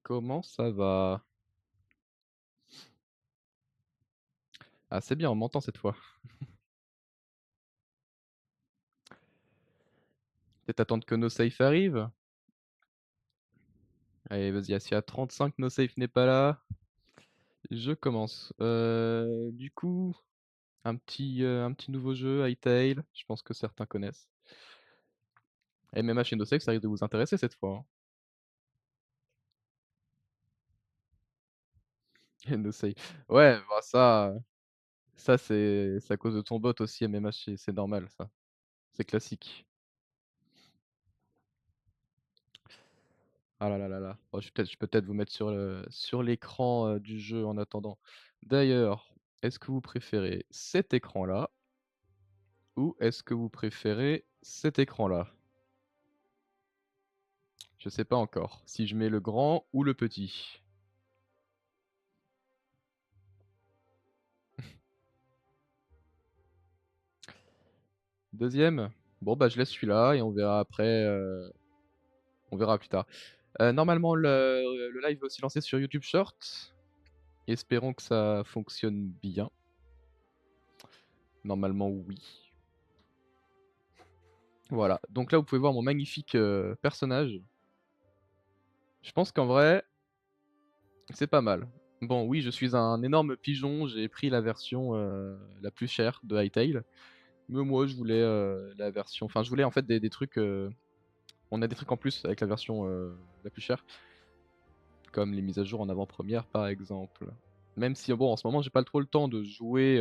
Comment ça va? Ah, c'est bien, on m'entend cette fois. Peut-être attendre que NoSafe arrive? Allez, vas-y, si à 35 NoSafe n'est pas là, je commence. Du coup, un petit nouveau jeu, Hytale, je pense que certains connaissent. MMH et NoSafe, ça risque de vous intéresser cette fois, hein. Et NoSafe. Ouais, bah ça c'est à cause de ton bot aussi, MMH, c'est normal ça. C'est classique. Ah là là là là. Oh, je peux peut-être vous mettre sur l'écran, du jeu en attendant. D'ailleurs, est-ce que vous préférez cet écran-là ou est-ce que vous préférez cet écran-là? Je sais pas encore. Si je mets le grand ou le petit? Deuxième. Bon, bah, je laisse celui-là et on verra après, on verra plus tard. Normalement le live va aussi lancer sur YouTube Short. Espérons que ça fonctionne bien. Normalement oui. Voilà, donc là vous pouvez voir mon magnifique, personnage. Je pense qu'en vrai, c'est pas mal. Bon, oui, je suis un énorme pigeon, j'ai pris la version, la plus chère de Hytale, mais moi je voulais, la version enfin je voulais en fait des trucs, on a des trucs en plus avec la version, la plus chère, comme les mises à jour en avant-première par exemple. Même si bon, en ce moment j'ai pas trop le temps de jouer,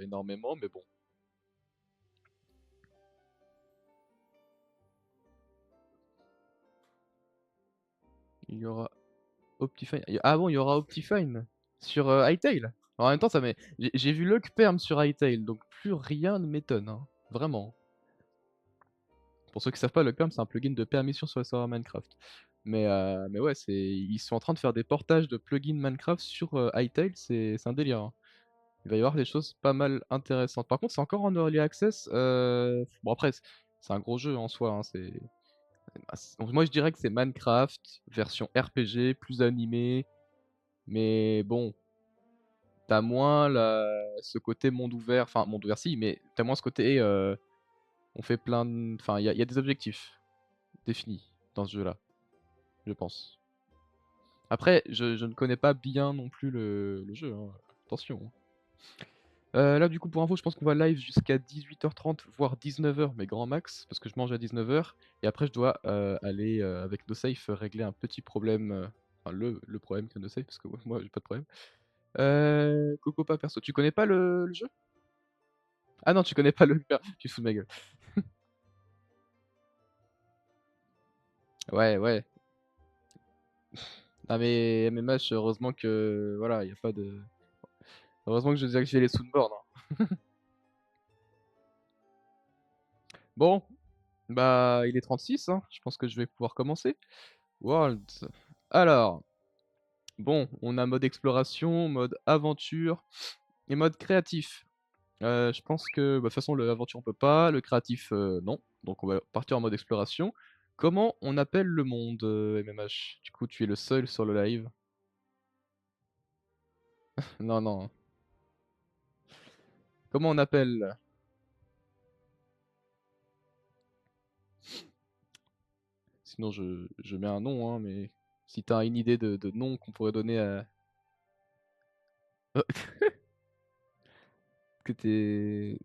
énormément, mais bon. Il y aura Optifine, ah bon, il y aura Optifine sur, Hytale? En même temps ça j'ai vu Luckperm sur Hytale, donc plus rien ne m'étonne, hein, vraiment. Pour ceux qui savent pas, Luckperm, c'est un plugin de permission sur le serveur Minecraft. Mais ouais, ils sont en train de faire des portages de plugins Minecraft sur, Hytale, c'est un délire, hein. Il va y avoir des choses pas mal intéressantes. Par contre, c'est encore en early access, bon après c'est un gros jeu en soi, hein, moi je dirais que c'est Minecraft version RPG plus animé, mais bon, tu moins ce côté monde ouvert, enfin monde ouvert si, mais tu moins ce côté, on fait plein de enfin il y a des objectifs définis dans ce jeu-là. Je pense. Après, je ne connais pas bien non plus le jeu, hein, attention, hein. Là, du coup, pour info, je pense qu'on va live jusqu'à 18h30, voire 19h, mais grand max, parce que je mange à 19h et après je dois, aller, avec NoSafe, régler un petit problème, enfin le problème que NoSafe, parce que moi j'ai pas de problème. Cocopa perso, tu connais pas le jeu? Ah non, tu connais pas le tu te fous de ma gueule. Ouais, ouais. Ah mais MMH, heureusement que voilà, y a pas de heureusement que je désactivé les soundboards, hein. Bon, bah, il est 36, hein, je pense que je vais pouvoir commencer. Worlds. Alors, bon, on a mode exploration, mode aventure et mode créatif. Je pense que, bah, de toute façon, le aventure on peut pas, le créatif, non, donc on va partir en mode exploration. Comment on appelle le monde, MMH? Du coup, tu es le seul sur le live. Non, non. Comment on appelle? Sinon je mets un nom, hein, mais si tu as une idée de nom qu'on pourrait donner à que tu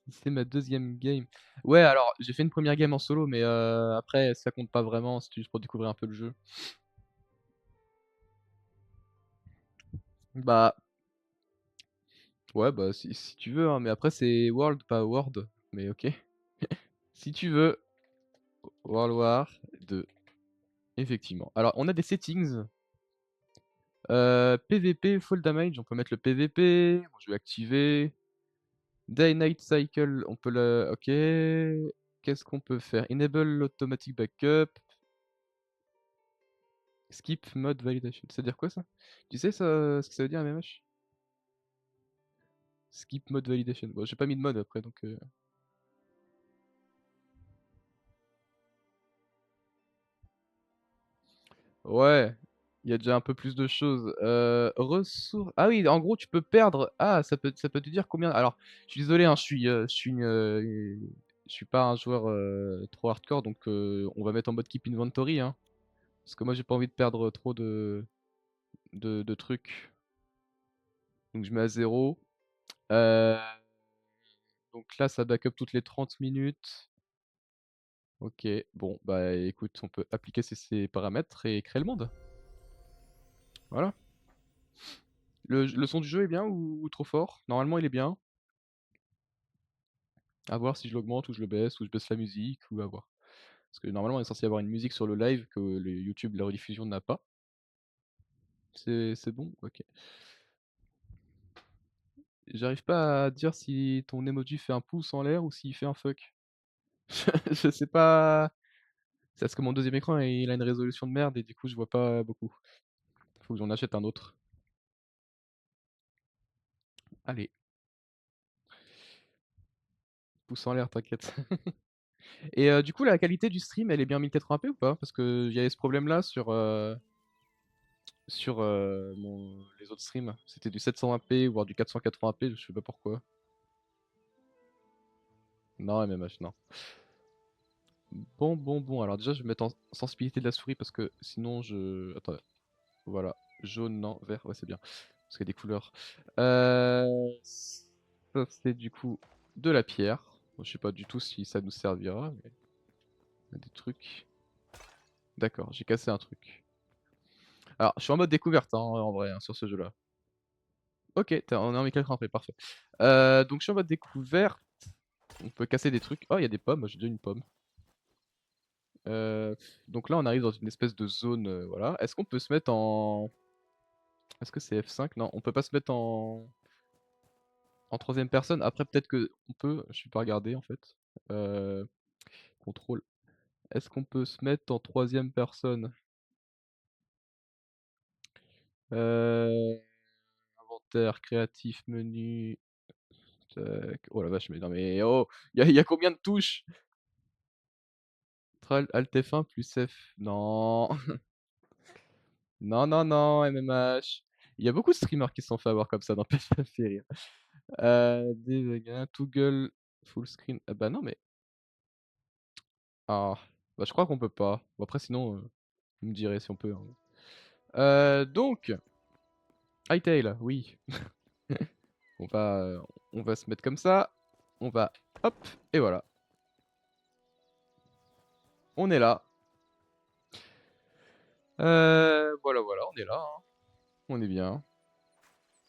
c'est ma deuxième game. Ouais, alors j'ai fait une première game en solo, mais après ça compte pas vraiment, c'était juste pour découvrir un peu le jeu. Bah, ouais, bah, si tu veux, hein, mais après c'est World, pas World, mais OK. Si tu veux, World War 2, effectivement. Alors on a des settings, PVP full damage, on peut mettre le PVP, moi je vais activer. Day Night Cycle, on peut le OK. Qu'est-ce qu'on peut faire? Enable automatic backup. Skip mode validation. Ça veut dire quoi ça? Tu sais ça, ce que ça veut dire MMH? Skip mode validation. Bon, j'ai pas mis de mode après donc Ouais, il y a déjà un peu plus de choses. Ressources ah oui, en gros, tu peux perdre ça peut te dire combien alors, je suis désolé, hein, je suis pas un joueur, trop hardcore donc on va mettre en mode keep inventory, hein, parce que moi, j'ai pas envie de perdre trop de trucs. Donc je mets à 0. Heu, donc là, ça backup toutes les 30 minutes. OK, bon, bah, écoute, on peut appliquer ces paramètres et créer le monde. Voilà. Le son du jeu est bien ou trop fort? Normalement, il est bien. À voir si je l'augmente ou je le baisse ou je baisse la musique ou à voir. Parce que normalement, il est censé y avoir une musique sur le live que le YouTube, la rediffusion n'a pas. C'est bon? OK. J'arrive pas à dire si ton emoji fait un pouce en l'air ou s'il fait un fuck. Je sais pas. C'est parce que mon deuxième écran, il a une résolution de merde et du coup, je vois pas beaucoup. Faut que j'en achète un autre. Allez, pouce en l'air, t'inquiète. Et du coup, la qualité du stream, elle est bien 1080p ou pas? Parce qu'il y avait ce problème-là sur les autres streams. C'était du 720p voire du 480p, je sais pas pourquoi. Non, MMH, non. Bon, bon, bon. Alors déjà, je vais mettre en sensibilité de la souris parce que sinon je... Attends, voilà. Jaune, non. Vert, ouais, c'est bien. Parce qu'il y a des couleurs. Ça, c'est du coup de la pierre. Bon, je sais pas du tout si ça nous servira, mais il y a des trucs. D'accord, j'ai cassé un truc. Alors, je suis en mode découverte, hein, en vrai, hein, sur ce jeu-là. OK, on est en 1080p, parfait. Donc je suis en mode découverte. On peut casser des trucs. Oh, il y a des pommes, j'ai déjà une pomme. Heu, donc là, on arrive dans une espèce de zone, voilà. Est-ce qu'on peut se mettre en est-ce que c'est F5? Non, on peut pas se mettre en 3e personne. Après peut-être qu'on peut, je suis pas regardé en fait. Heu, contrôle. Est-ce qu'on peut se mettre en 3e personne? Heu, inventaire, créatif, menu, tac. Oh la vache, mais non mais oh! Il y a combien de touches? Ctrl Alt F1 plus F. Non, non, non, non, MMH. Il y a beaucoup de streamers qui se sont fait avoir comme ça dans PF, ça fait rire. Débugger, toggle full screen. Ah bah non, mais ah, bah je crois qu'on peut pas. Bon après sinon, vous me direz si on peut, hein. Donc, Hytale, oui. On va, on va se mettre comme ça. On va, hop, et voilà. On est là. Voilà, voilà, on est là, hein. On est bien.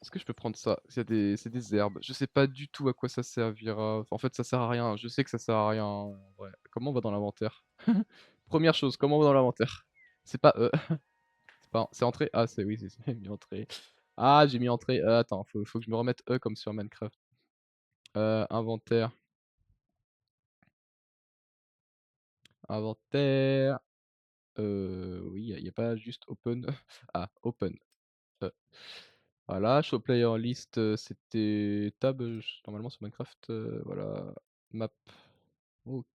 Est-ce que je peux prendre ça? C'est des herbes. Je sais pas du tout à quoi ça servira. Enfin, en fait, ça sert à rien. Je sais que ça sert à rien, en vrai. Comment on va dans l'inventaire? Première chose, comment on va dans l'inventaire? C'est pas c'est pas c'est entrée? Ah, c'est oui, c'est mis entrée. Ah, j'ai mis entrée. Attends, faut que je me remette comme sur Minecraft. Inventaire, inventaire. Oui, y a pas juste open. Ah, open. Heu, voilà, show player list, c'était tab, normalement sur Minecraft, voilà. Map. OK.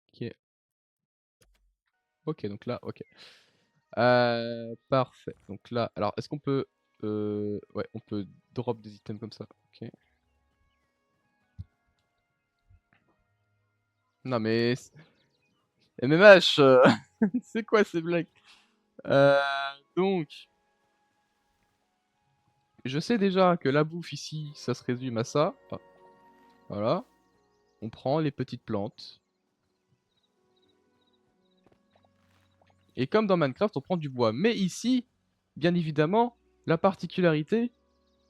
OK, donc là, OK. Parfait. Donc là, alors est-ce qu'on peut, ouais, on peut drop des items comme ça. OK. Non mais MMH, c'est quoi ces blagues? Heu, donc je sais déjà que la bouffe ici, ça se résume à ça. Ah, voilà. On prend les petites plantes et comme dans Minecraft, on prend du bois. Mais ici, bien évidemment, la particularité,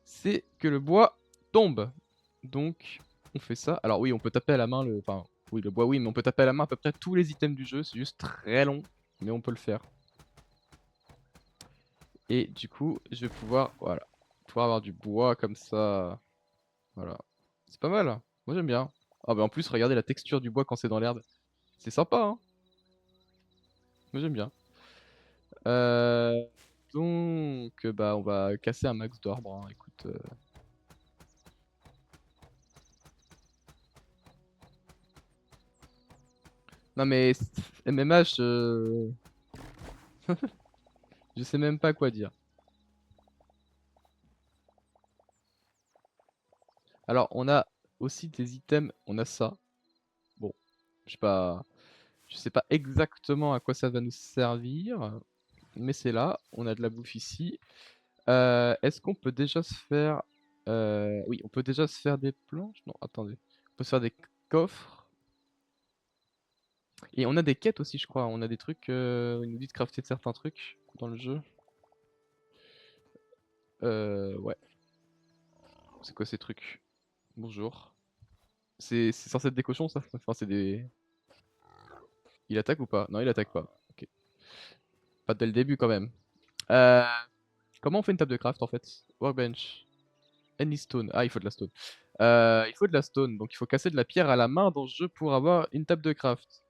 c'est que le bois tombe. Donc on fait ça. Alors oui, on peut taper à la main le enfin, oui, le bois, oui, mais on peut taper à la main à peu près tous les items du jeu. C'est juste très long, mais on peut le faire. Et du coup, je vais pouvoir, voilà, pouvoir avoir du bois comme ça. Voilà. C'est pas mal, hein. Moi j'aime bien. Ah bah en plus, regardez la texture du bois quand c'est dans l'herbe. C'est sympa, hein. Moi j'aime bien. Euh, donc, bah on va casser un max d'arbres, hein. Écoute. Non mais MMH, Je sais même pas quoi dire. Alors, on a aussi des items, on a ça. Bon, je sais pas exactement à quoi ça va nous servir, mais c'est là. On a de la bouffe ici. Est-ce qu'on peut déjà se faire... Oui, on peut déjà se faire des planches? Non, attendez. On peut se faire des coffres. Et on a des quêtes aussi, je crois. On a des trucs... il nous dit de crafter certains trucs dans le jeu. Ouais. C'est quoi ces trucs? Bonjour. C'est censé être des cochons, ça? Enfin, c'est des... Il attaque ou pas? Non, il attaque pas. Ok. Pas dès le début, quand même. Euh, Comment on fait une table de craft, en fait? Workbench. Any stone. Ah, il faut de la stone. Il faut de la stone, donc il faut casser de la pierre à la main dans ce jeu pour avoir une table de craft.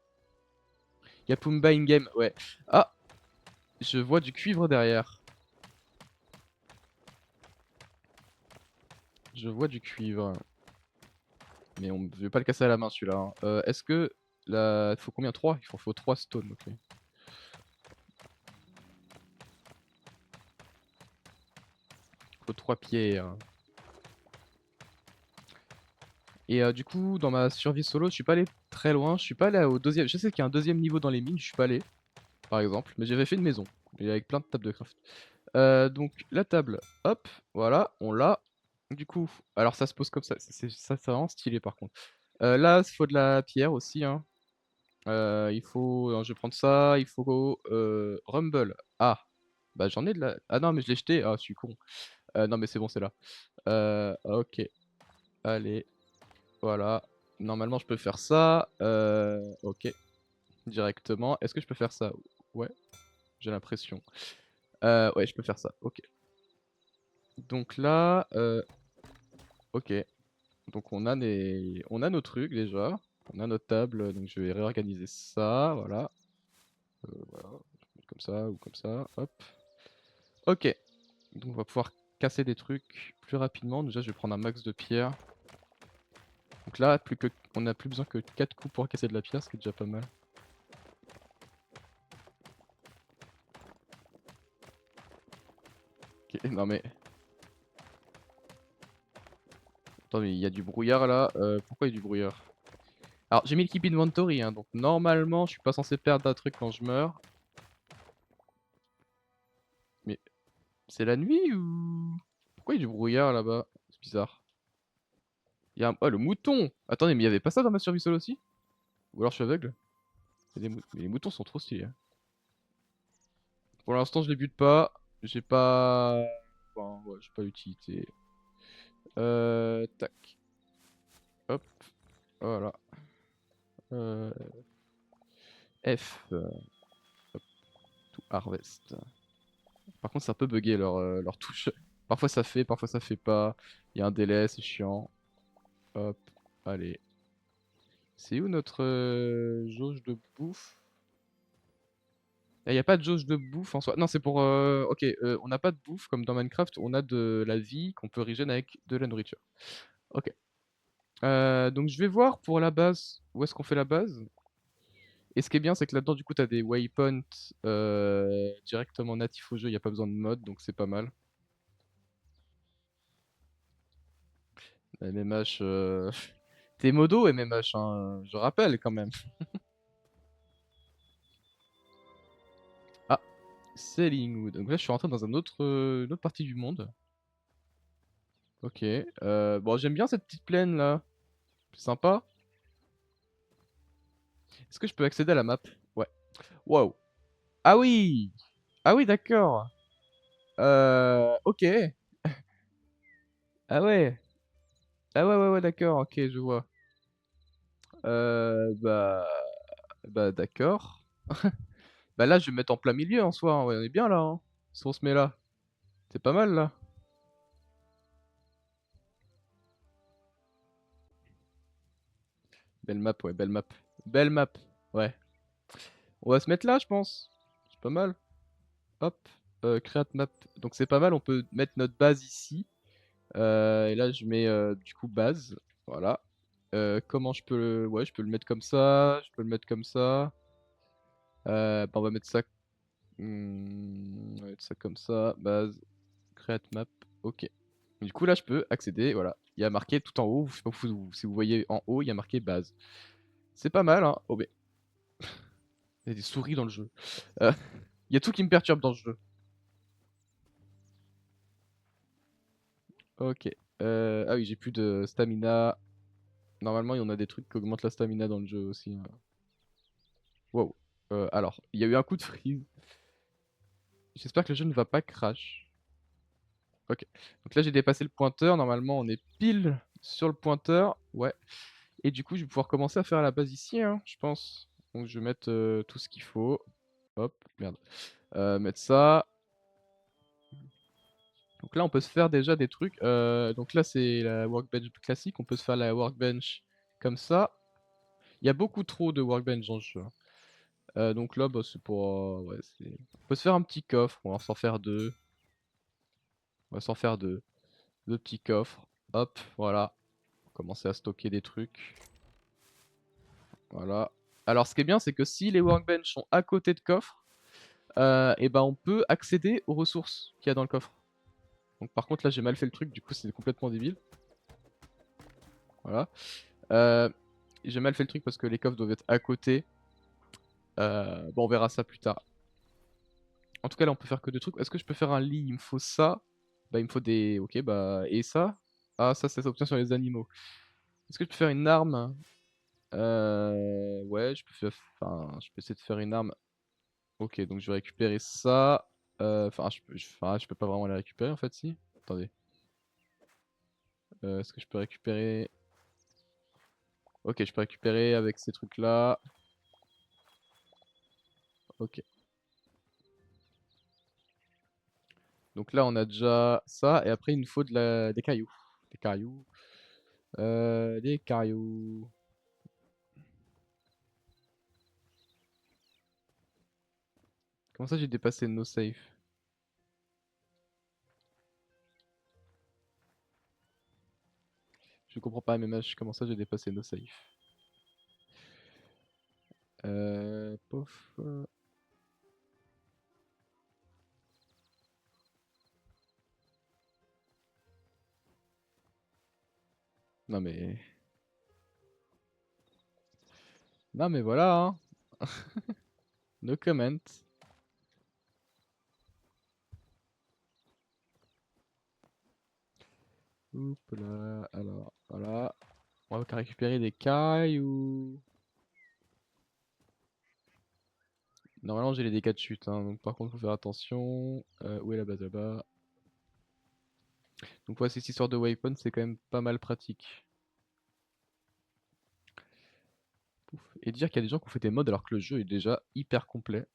Y'a Pumba in-game, ouais. Ah, je vois du cuivre derrière. Je vois du cuivre. Mais je vais pas le casser à la main celui-là, hein. Est-ce que la... faut combien? 3? Faut 3 stones, ok. Faut 3 pierres. Et du coup, dans ma survie solo, je suis pas allé très loin. Je suis pas allé au deuxième. Je sais qu'il y a un deuxième niveau dans les mines, je suis pas allé, par exemple. Mais j'avais fait une maison. Et avec plein de tables de craft. Donc la table, hop, voilà, on l'a. Du coup, alors ça se pose comme ça. C'est vraiment stylé par contre. Là, il faut de la pierre aussi, hein. Il faut. Non, je vais prendre ça. Il faut Rumble. Ah, bah j'en ai de la. Ah non, mais je l'ai jeté. Ah, je suis con. Non, mais c'est bon, c'est là. Ok. Allez, voilà. Normalement, je peux faire ça. Ok. Directement. Est-ce que je peux faire ça? Ouais, j'ai l'impression. Ouais, je peux faire ça. Ok. Donc là, ok. Donc on a nos trucs déjà. On a notre table. Donc je vais réorganiser ça. Voilà. Voilà. Comme ça ou comme ça. Hop. Ok. Donc on va pouvoir casser des trucs plus rapidement. Déjà, je vais prendre un max de pierre. Donc là, on a plus besoin que 4 coups pour casser de la pierre, ce qui est déjà pas mal. Ok, non mais... Attends, mais il y a du brouillard là. Pourquoi il y a du brouillard? Alors, j'ai mis le keep inventory, hein, donc normalement, je suis pas censé perdre un truc quand je meurs. Mais c'est la nuit ou... Pourquoi il y a du brouillard là-bas? C'est bizarre. Oh, le mouton! Attendez, mais il y avait pas ça dans ma survie solo aussi? Ou alors je suis aveugle? Mais les moutons sont trop stylés, hein. Pour l'instant, je les bute pas. J'ai pas... Enfin, ouais, j'ai pas l'utilité. Tac. Hop. Voilà. Euh, F. Hop. To harvest. Par contre, c'est un peu bugué leur touche. Parfois ça fait pas. Il y a un délai, c'est chiant. Hop. Allez. C'est où notre jauge de bouffe? Il n'y a pas de jauge de bouffe en soi. Non, c'est pour... Ok, on n'a pas de bouffe comme dans Minecraft. On a de la vie qu'on peut régénérer avec de la nourriture. Ok. Donc je vais voir pour la base. Où est-ce qu'on fait la base? Et ce qui est bien, c'est que là-dedans, du coup, t'as des waypoints directement natifs au jeu. Il n'y a pas besoin de mod, donc c'est pas mal. MMH... T'es modo MMH, hein, je rappelle quand même. Ah, Selling Wood. Donc là, je suis rentré dans une autre partie du monde. Ok. Bon, j'aime bien cette petite plaine là. C'est sympa. Est-ce que je peux accéder à la map? Ouais. Wow. Ah oui! Ah oui, d'accord. Ok. Ah ouais. Ah ouais, ouais, ouais, d'accord. Ok, je vois. Bah... Bah d'accord. Bah là, je vais me mettre en plein milieu en soi, hein. Ouais, on est bien là, hein. Si on se met là. C'est pas mal là. Belle map, ouais, belle map. Belle map. Ouais. On va se mettre là, je pense. C'est pas mal. Hop. Create map. Donc c'est pas mal, on peut mettre notre base ici. Et là, je mets du coup base. Voilà. Comment je peux le... Ouais, je peux le mettre comme ça. Je peux le mettre comme ça. Bah, on va mettre ça... mettre ça comme ça, base, create map, ok. Du coup là je peux accéder, voilà. Il y a marqué tout en haut, je sais pas si vous voyez en haut, il y a marqué base. C'est pas mal, hein. Oh mais, il y a des souris dans le jeu. Euh, Il y a tout qui me perturbe dans ce jeu. Ok. Ah oui, j'ai plus de stamina. Normalement, il y en a des trucs qui augmentent la stamina dans le jeu aussi, hein. Wow. Alors, il y a eu un coup de freeze. J'espère que le jeu ne va pas crash. Ok. Donc là, j'ai dépassé le pointeur. Normalement, on est pile sur le pointeur. Ouais. Et du coup, je vais pouvoir commencer à faire la base ici, hein, je pense. Donc, je vais mettre tout ce qu'il faut. Hop, merde. Mettre ça. Donc là, on peut se faire déjà des trucs. Donc là, c'est la workbench classique. On peut se faire la workbench comme ça. Il y a beaucoup trop de workbench dans ce jeu, hein. Donc là, bah, c'est pour... ouais, on peut se faire un petit coffre. On va s'en faire deux. On va s'en faire deux. Deux petits coffres. Hop, voilà. Commencer à stocker des trucs. Voilà. Alors, ce qui est bien, c'est que si les workbench sont à côté de coffres, et ben on peut accéder aux ressources qu'il y a dans le coffre. Donc par contre, là, j'ai mal fait le truc. Du coup, c'est complètement débile. Voilà. Euh, j'ai mal fait le truc parce que les coffres doivent être à côté. Bon, on verra ça plus tard. En tout cas, là, on peut faire que deux trucs. Est-ce que je peux faire un lit? Il me faut ça. Bah, il me faut des... Ok, bah... Et ça? Ah, ça s'obtient sur les animaux. Est-ce que je peux faire une arme? Ouais, je peux faire... Enfin, je peux essayer de faire une arme. Ok, donc je vais récupérer ça. Enfin, je peux pas vraiment la récupérer, en fait, si. Attendez. Est-ce que je peux récupérer... Ok, je peux récupérer avec ces trucs-là. Ok. Donc là, on a déjà ça. Et après, il nous faut des cailloux. Des cailloux. Des cailloux. Comment ça, j'ai dépassé no safe? Je comprends pas, MMH. Comment ça, j'ai dépassé no safe? Pof. Non mais... Non mais voilà, hein. No comment. Oups là, alors, voilà. On va récupérer des cailloux. Normalement, j'ai les dégâts de chute, hein, donc par contre, faut faire attention. Où est la base là-bas? Donc ouais, cette histoire de weapon, c'est quand même pas mal pratique. Pouf. Et dire qu'il y a des gens qui ont fait des mods alors que le jeu est déjà hyper complet.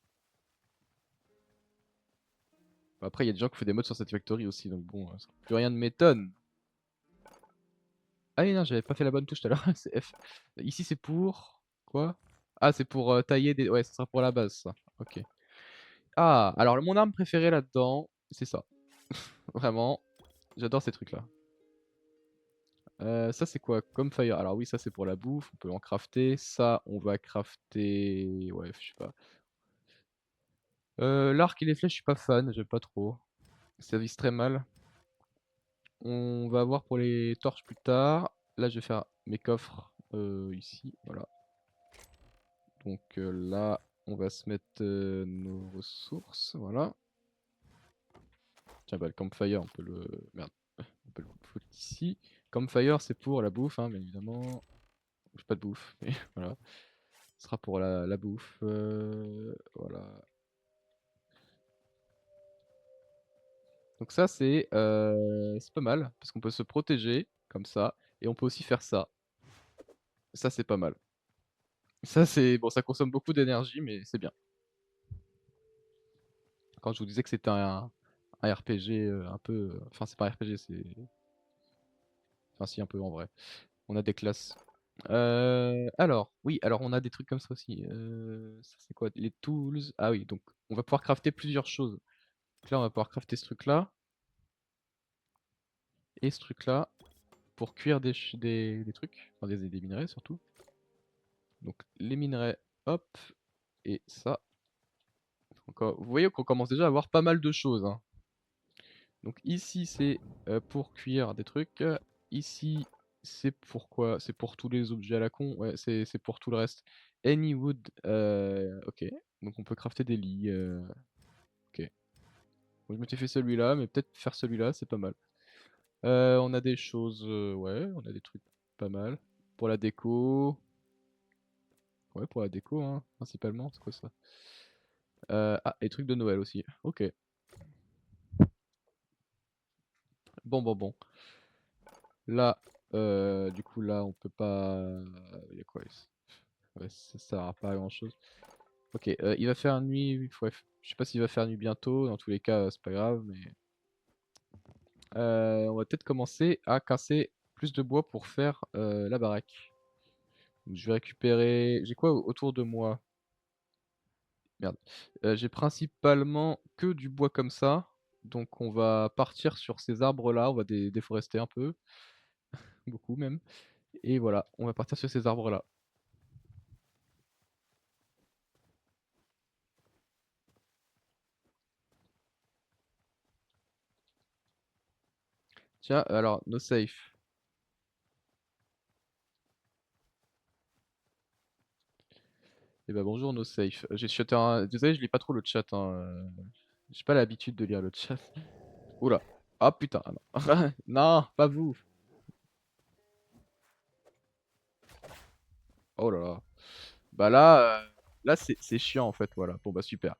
Bah, après, il y a des gens qui ont fait des mods sur cette factory aussi, donc bon, plus rien ne m'étonne. Ah oui, non, j'avais pas fait la bonne touche tout à l'heure, c'est F. Ici, c'est pour... Quoi? Ah, c'est pour tailler des... Ouais, ce sera pour la base, ça. Ok. Ah, alors mon arme préférée là-dedans, c'est ça. Vraiment, j'adore ces trucs-là. Ça, c'est quoi? Comme fire. Alors oui, ça, c'est pour la bouffe, on peut en crafter. Ça, on va crafter... Ouais, je sais pas. L'arc et les flèches, je suis pas fan, j'aime pas trop. Ça vise très mal. On va voir pour les torches plus tard. Là, je vais faire mes coffres ici, voilà. Donc là, on va se mettre nos ressources, voilà. Tiens, bah le campfire, on peut le... Merde, on peut le foutre ici. Campfire, c'est pour la bouffe, hein, bien évidemment. J'ai pas de bouffe, mais voilà. Ce sera pour la bouffe, voilà. Donc ça, c'est pas mal, parce qu'on peut se protéger, comme ça. Et on peut aussi faire ça. Ça, c'est pas mal. Ça, c'est... Bon, ça consomme beaucoup d'énergie, mais c'est bien. Quand je vous disais que c'était un RPG un peu... Enfin, c'est pas un RPG, c'est... Enfin, si, un peu en vrai. On a des classes. Alors, oui, alors on a des trucs comme ça aussi. Ça, c'est quoi? Les tools. Ah oui, donc on va pouvoir crafter plusieurs choses. Donc là, on va pouvoir crafter ce truc-là. Et ce truc-là. Pour cuire des trucs. Enfin, des minerais surtout. Donc les minerais, hop. Et ça. Donc, vous voyez qu'on commence déjà à avoir pas mal de choses, hein. Donc ici c'est, pour cuire des trucs, ici c'est pour quoi? C'est pour tous les objets à la con? Ouais, c'est pour tout le reste. Any wood, OK. Donc on peut crafter des lits, OK. Moi je m'étais fait celui-là, mais peut-être faire celui-là, c'est pas mal. On a des choses, ouais, on a des trucs pas mal. Pour la déco, ouais, pour la déco, hein, principalement, c'est quoi ça? Ah, les trucs de Noël aussi, OK. Bon. Là, du coup là on peut pas, il y a quoi ici? Ouais, ça sert à pas à grand chose. OK, il va faire nuit, ouais, je sais pas s'il va faire nuit bientôt, dans tous les cas, c'est pas grave, mais on va peut-être commencer à casser plus de bois pour faire, la baraque. Donc je vais récupérer, j'ai quoi autour de moi? Merde. J'ai principalement que du bois comme ça, donc on va partir sur ces arbres-là, on va déforester un peu, beaucoup même, et voilà, on va partir sur ces arbres-là. Tiens, alors, no safe. Eh ben bonjour no safe. J'ai chuté un, désolé, je lis pas trop le chat, hein, j'ai pas l'habitude de lire le chat. Ouh là! Ah putain, ah non. Non, pas vous! Oh là là. Bah là, là c'est chiant en fait, voilà. Bon bah super.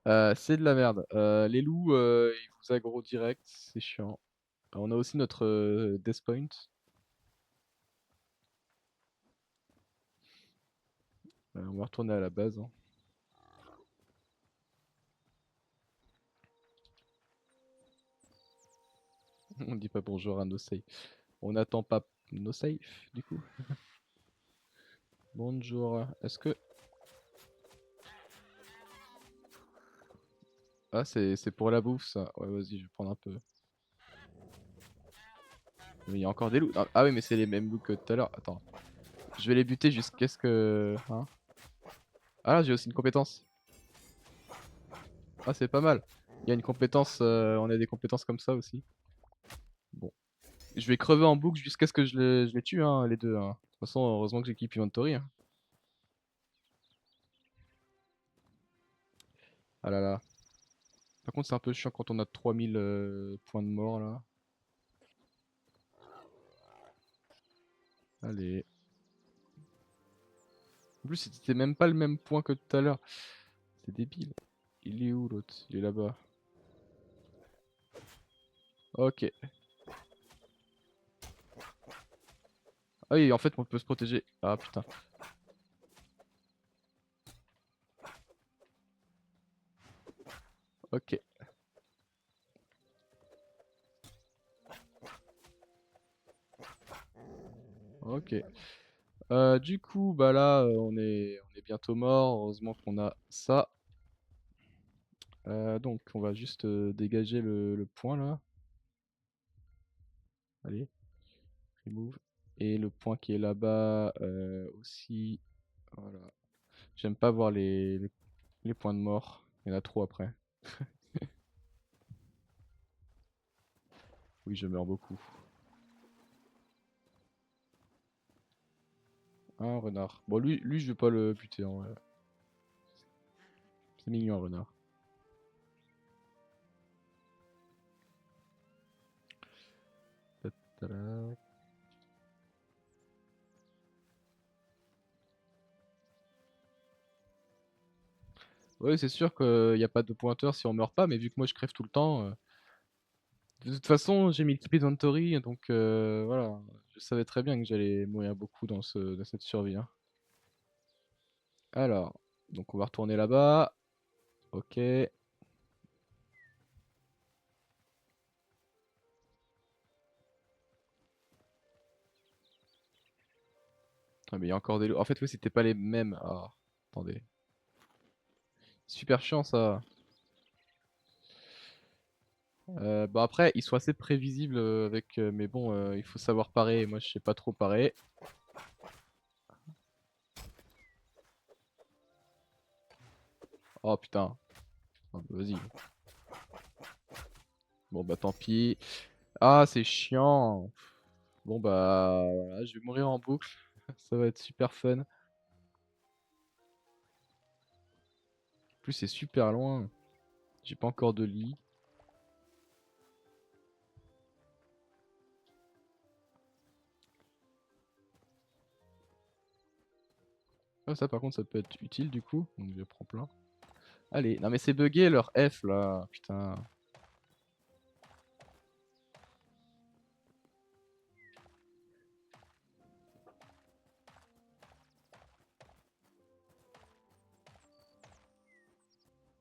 C'est de la merde. Les loups, ils vous aggro direct, c'est chiant. On a aussi notre, death point. On va retourner à la base, hein. On dit pas bonjour à no safe. On n'attend pas no safe, du coup? Bonjour, est-ce que ah c'est pour la bouffe ça? Ouais vas-y, je vais prendre un peu. Mais il y a encore des loups. Ah oui mais c'est les mêmes loups que tout à l'heure. Attends. Je vais les buter jusqu'à ce que hein? Ah là j'ai aussi une compétence. Ah c'est pas mal. Il y a une compétence, on a des compétences comme ça aussi. Bon. Je vais crever en boucle jusqu'à ce que je les tue, hein, les deux, hein. De toute façon, heureusement que j'équipe Inventory, hein. Ah là là. Par contre c'est un peu chiant quand on a 3000 points de mort là. Allez. En plus c'était même pas le même point que tout à l'heure. C'est débile. Il est où l'autre? Il est là-bas. OK. Ah oui, en fait on peut se protéger. Ah putain. OK. OK. Du coup, bah là, on est bientôt mort. Heureusement qu'on a ça. Donc on va juste, dégager le point là. Allez, remove, et le point qui est là-bas, aussi. Voilà. J'aime pas voir les points de mort. Il y en a trop après. Oui, je meurs beaucoup. Un renard. Bon lui je vais pas le buter en vrai. C'est mignon un renard. Ta-ta-da. Ouais, c'est sûr qu'il y a pas de pointeur si on meurt pas, mais vu que moi je crève tout le temps, de toute façon j'ai mis le keep inventory donc voilà. Je savais très bien que j'allais mourir beaucoup dans cette survie, hein. Alors, donc on va retourner là-bas. OK. Ah mais il y a encore des loups. En fait oui, c'était pas les mêmes. Ah, attendez. Super chiant ça. Bah après, ils sont assez prévisibles, avec, mais bon, il faut savoir parer et moi je sais pas trop parer. Oh putain. Ah, bah, vas-y. Bon bah tant pis. Ah c'est chiant. Bon bah voilà, je vais mourir en boucle. Ça va être super fun. En plus c'est super loin. J'ai pas encore de lit. Ah ça par contre ça peut être utile du coup. Donc je prends plein. Allez, non mais c'est bugué leur F là, putain.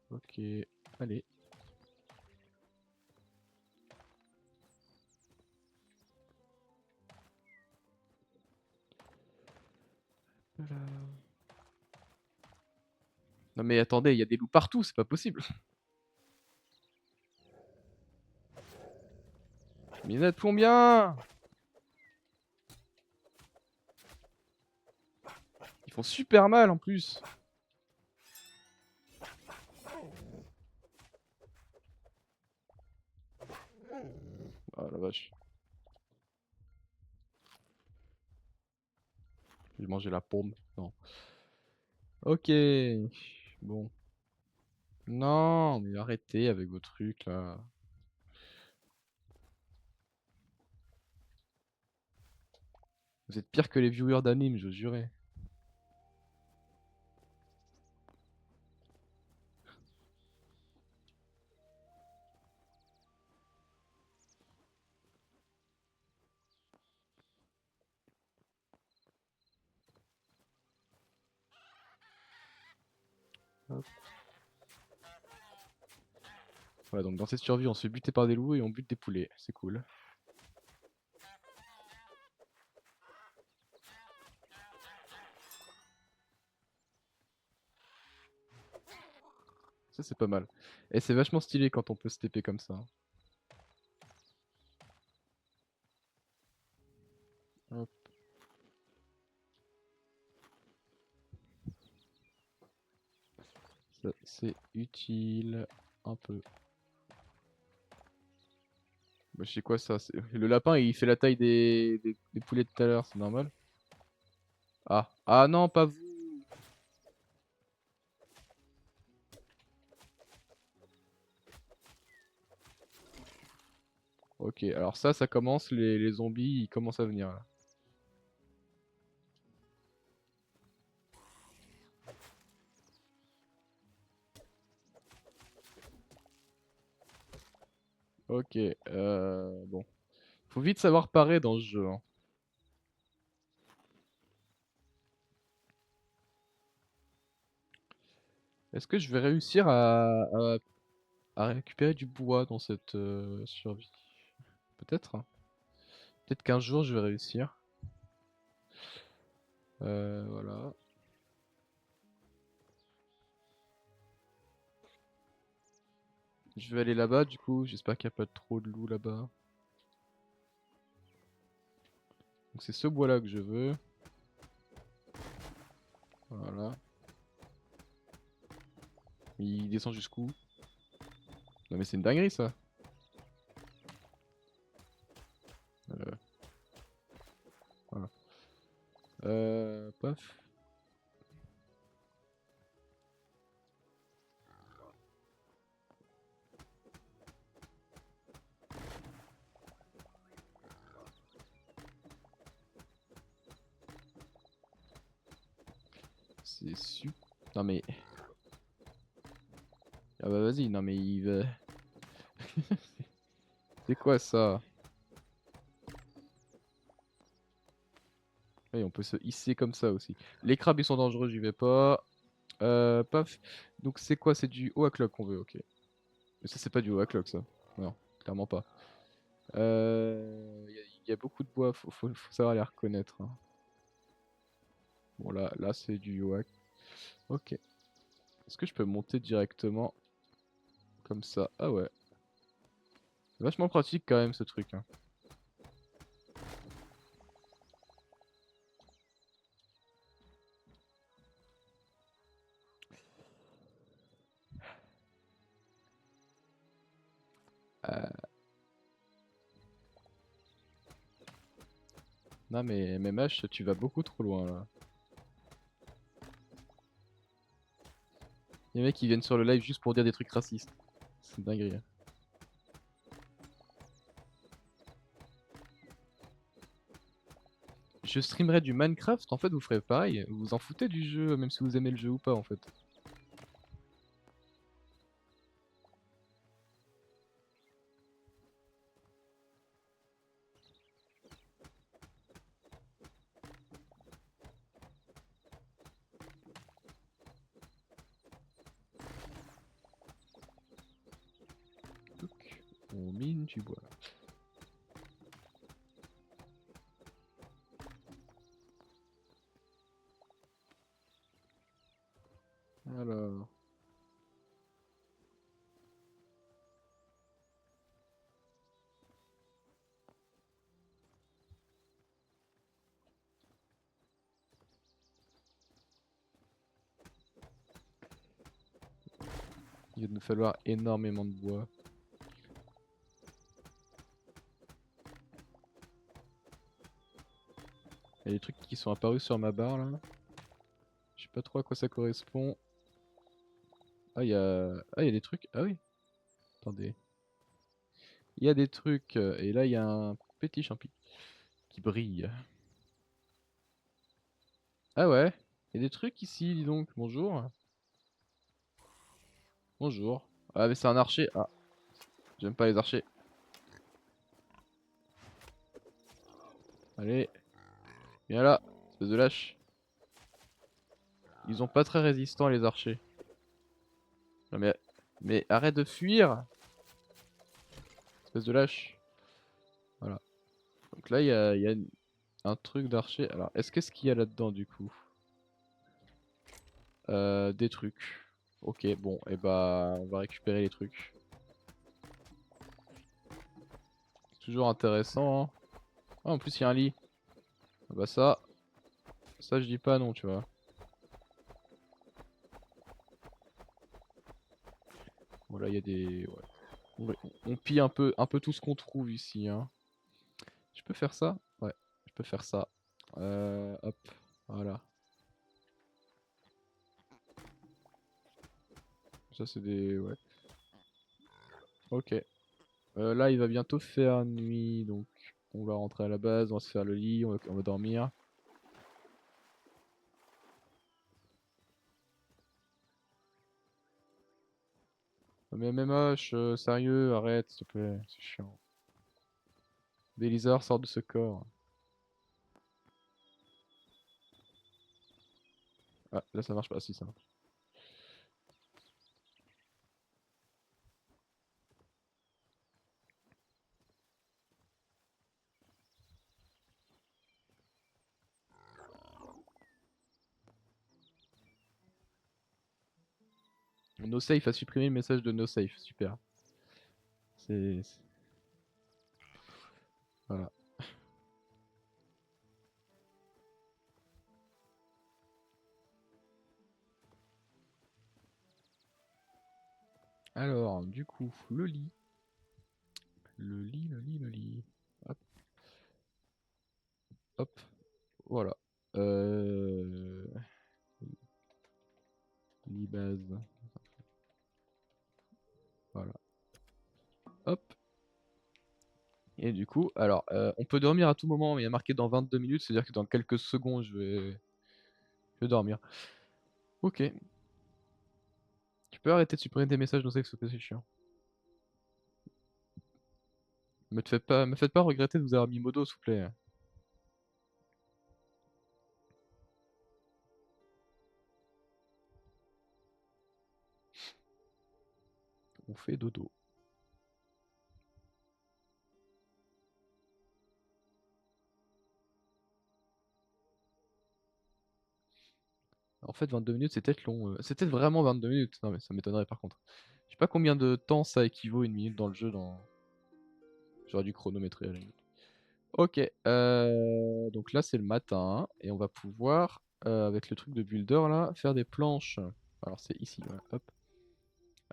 Ok, allez. Voilà. Non mais attendez, il y a des loups partout, c'est pas possible. Mais ils font bien. Ils font super mal en plus. Ah la vache. J'ai mangé la paume. Non. Ok. Bon. Non, mais arrêtez avec vos trucs là. Vous êtes pire que les viewers d'anime, je jurais. Hop. Voilà, donc dans cette survie, on se fait buter par des loups et on bute des poulets. C'est cool. Ça, c'est pas mal. Et c'est vachement stylé quand on peut se TP comme ça. Hop. Ça, c'est utile. Un peu. Bah, je sais quoi ça. Le lapin, il fait la taille des poulets de tout à l'heure, c'est normal. Ah. Ah non, pas vous. Ok, alors ça commence, les zombies, ils commencent à venir là. Ok, bon. Faut vite savoir parer dans ce jeu, hein. Est-ce que je vais réussir à récupérer du bois dans cette survie? Peut-être, hein. Peut-être qu'un jour je vais réussir. Voilà. Je vais aller là-bas du coup, j'espère qu'il n'y a pas trop de loups là-bas. Donc c'est ce bois-là que je veux. Voilà. Il descend jusqu'où? Non mais c'est une dinguerie ça. Euh, voilà. Paf. C'est super. Non mais. Ah bah vas-y, non mais il va. C'est quoi ça? Oui, on peut se hisser comme ça aussi. Les crabes ils sont dangereux, j'y vais pas. Paf. Donc c'est quoi? C'est du haut à clock qu'on veut, ok. Mais ça c'est pas du haut à clock ça. Non, clairement pas. Il y a beaucoup de bois, faut savoir les reconnaître, hein. Bon là c'est du haut à... Ok. Est-ce que je peux monter directement comme ça? Ah ouais. Vachement pratique quand même ce truc, hein. Non mais MMH, tu vas beaucoup trop loin là. Les mecs qui viennent sur le live juste pour dire des trucs racistes. C'est dingue. Je streamerai du Minecraft, en fait vous ferez pareil, vous vous en foutez du jeu, même si vous aimez le jeu ou pas en fait. Donc, on mine du bois. Alors... Il va nous falloir énormément de bois. Il y a des trucs qui sont apparus sur ma barre là. Je sais pas trop à quoi ça correspond. Ah, il y a... Ah, il y a des trucs. Ah oui. Attendez. Il y a des trucs. Et là, il y a un petit champi qui brille. Ah ouais. Il y a des trucs ici, dis donc. Bonjour. Bonjour. Ah, mais c'est un archer. Ah, j'aime pas les archers. Allez. Viens là, espèce de lâche. Ils sont pas très résistants les archers. Non mais arrête de fuir, espèce de lâche. Voilà. Donc là il y a un truc d'archer. Alors est-ce qu'est-ce qu'il y a là-dedans du coup? Des trucs. Ok bon et bah on va récupérer les trucs. C'est toujours intéressant hein. Ah en plus il y a un lit. Ah bah ça je dis pas non tu vois. Voilà il y a des... Ouais. On pille un peu tout ce qu'on trouve ici hein. Je peux faire ça? Ouais, je peux faire ça. Hop, voilà. Ça c'est des... Ouais. Ok. Là il va bientôt faire nuit, donc on va rentrer à la base, on va se faire le lit, on va dormir. Mais MMH, sérieux, arrête s'il te plaît, c'est chiant. Délizard sort de ce corps. Ah, là ça marche pas, si ça marche. No safe a supprimé le message de no safe, super. C'est... Voilà. Alors, du coup, le lit. Le lit, le lit, le lit. Hop, hop, voilà. Lit base. Voilà. Hop. Et du coup, alors, on peut dormir à tout moment, mais il y a marqué dans 22 minutes, c'est-à-dire que dans quelques secondes, je vais dormir. Ok. Tu peux arrêter de supprimer des messages dans Sex, c'est chiant. Me faites pas regretter de vous avoir mis modo, s'il vous plaît. On fait dodo. En fait, 22 minutes, c'est peut-être long. C'est peut-être vraiment 22 minutes. Non, mais ça m'étonnerait par contre. Je sais pas combien de temps ça équivaut une minute dans le jeu. J'aurais dû chronométrer à la limite. Ok, donc là c'est le matin et on va pouvoir, avec le truc de builder là, faire des planches. Alors c'est ici, ouais, hop.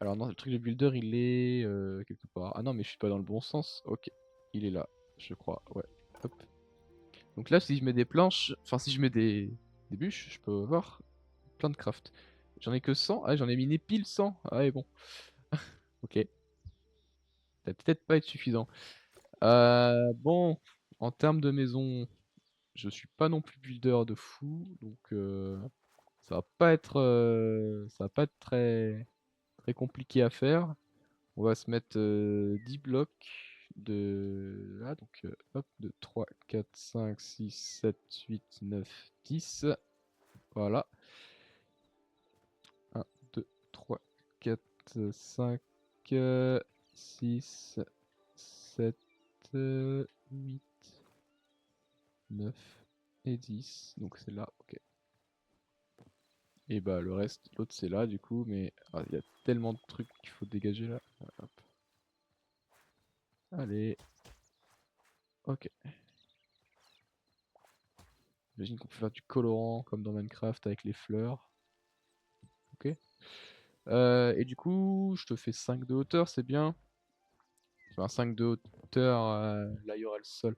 Alors non, le truc de builder, il est quelque part. Ah non, mais je suis pas dans le bon sens. Ok, il est là, je crois. Ouais, hop. Donc là, si je mets des planches, enfin si je mets des bûches, je peux avoir plein de craft. J'en ai que 100. Ah, j'en ai miné pile 100. Ah ouais, bon. Ok, ça va peut-être pas être suffisant. Bon, en termes de maison, je suis pas non plus builder de fou, donc ça va pas être très compliqué à faire. On va se mettre 10 blocs de... Ah, donc hop, de 3, 4, 5, 6, 7, 8, 9, 10. Voilà. 1, 2, 3, 4, 5, 6, 7, 8, 9 et 10. Donc c'est là, ok. Et bah le reste, l'autre c'est là du coup, mais il y a tellement de trucs qu'il faut dégager là. Hop. Allez, ok. J'imagine qu'on peut faire du colorant comme dans Minecraft avec les fleurs. Ok. Et du coup, je te fais 5 de hauteur, c'est bien. Enfin, 5 de hauteur, là il y aura le sol.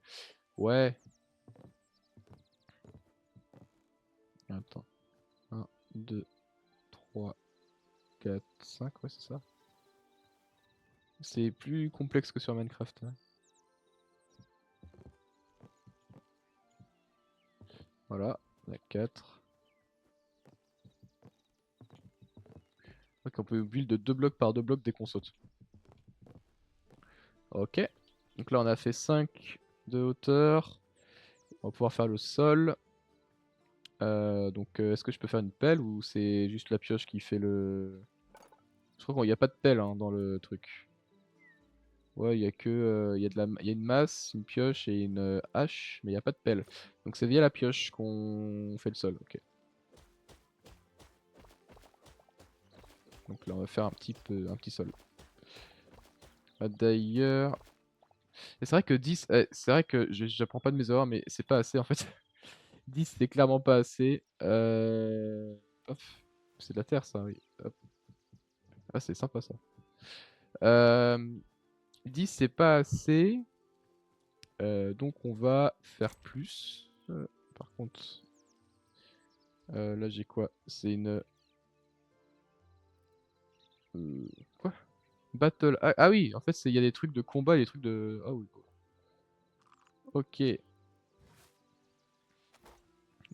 Ouais. Attends. 1, 2, 3, 4, 5, ouais c'est ça. C'est plus complexe que sur Minecraft, hein. Voilà, on a 4. Ok, on peut build de 2 blocs par 2 blocs dès qu'on saute. Ok. Donc là on a fait 5 de hauteur. On va pouvoir faire le sol. Donc est-ce que je peux faire une pelle ou c'est juste la pioche qui fait le... Je crois qu'il n'y a pas de pelle hein, dans le truc. Ouais, il y a que il y a une masse, une pioche et une hache, mais il n'y a pas de pelle. Donc c'est via la pioche qu'on fait le sol. Ok. Donc là on va faire un petit sol. Ah, d'ailleurs, et c'est vrai que 10, c'est vrai que j'apprends pas de mes erreurs, mais c'est pas assez en fait. 10 c'est clairement pas assez. Hop. C'est de la terre ça, oui. Hop. Ah c'est sympa ça. Euh, 10 c'est pas assez. Donc on va faire plus. Par contre, là j'ai quoi? C'est une... Quoi? Battle... Ah oui, en fait il y a des trucs de combat et des trucs de... Ah oui. Ok.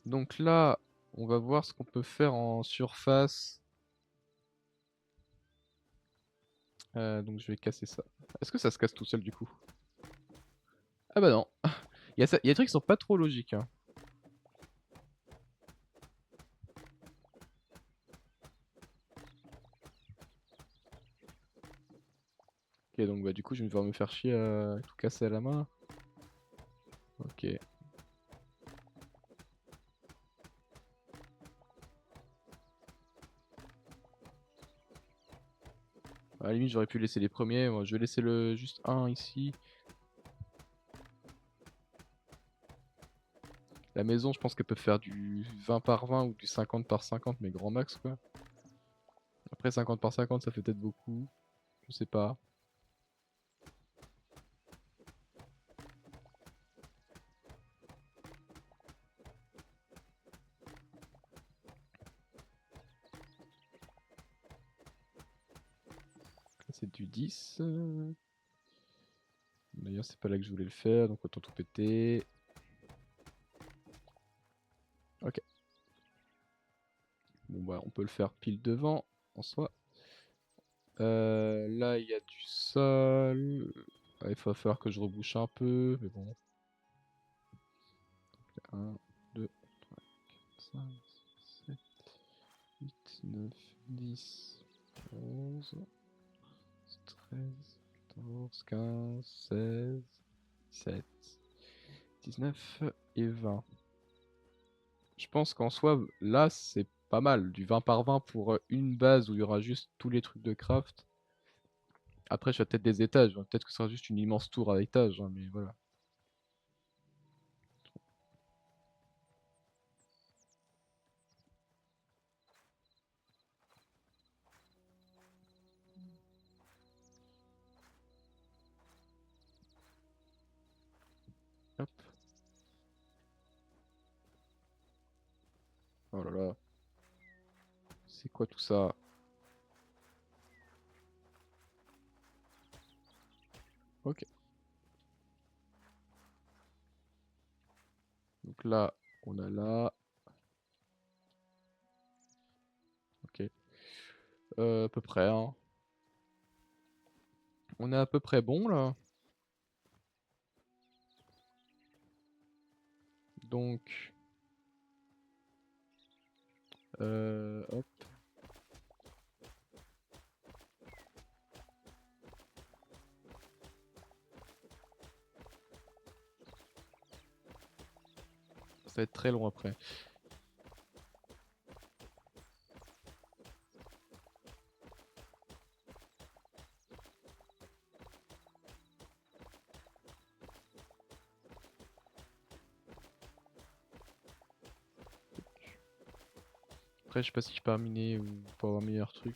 Donc là, on va voir ce qu'on peut faire en surface. Donc je vais casser ça. Est-ce que ça se casse tout seul du coup? Ah bah non. Il y a des trucs qui sont pas trop logiques, hein. Ok, donc bah du coup je vais devoir me faire chier à tout casser à la main. Ok. À la limite j'aurais pu laisser les premiers. Moi, je vais laisser le juste un ici. La maison je pense qu'elle peut faire du 20 par 20 ou du 50 par 50 mais grand max quoi. Après 50 par 50 ça fait peut-être beaucoup. Je sais pas. Là c'est du 10. D'ailleurs c'est pas là que je voulais le faire donc autant tout péter. Ok. Bon bah on peut le faire pile devant en soi. Là il y a du sol. Il va falloir que je rebouche un peu, mais bon. 1, 2, 3, 4, 5, 6, 7, 8, 9, 10, 11, 13, 14, 15, 16, 17, 19 et 20. Je pense qu'en soi, là, c'est pas mal. Du 20 par 20 pour une base où il y aura juste tous les trucs de craft. Après, je fais peut-être des étages, hein. Peut-être que ce sera juste une immense tour à étages, hein, mais voilà. Hop. Oh là là. C'est quoi tout ça? Ok. Donc là, on a là. Ok. À peu près, hein. On est à peu près bon là. Donc, hop. Ça va être très long après. Après, je sais pas si je peux miner ou pour avoir un meilleur truc.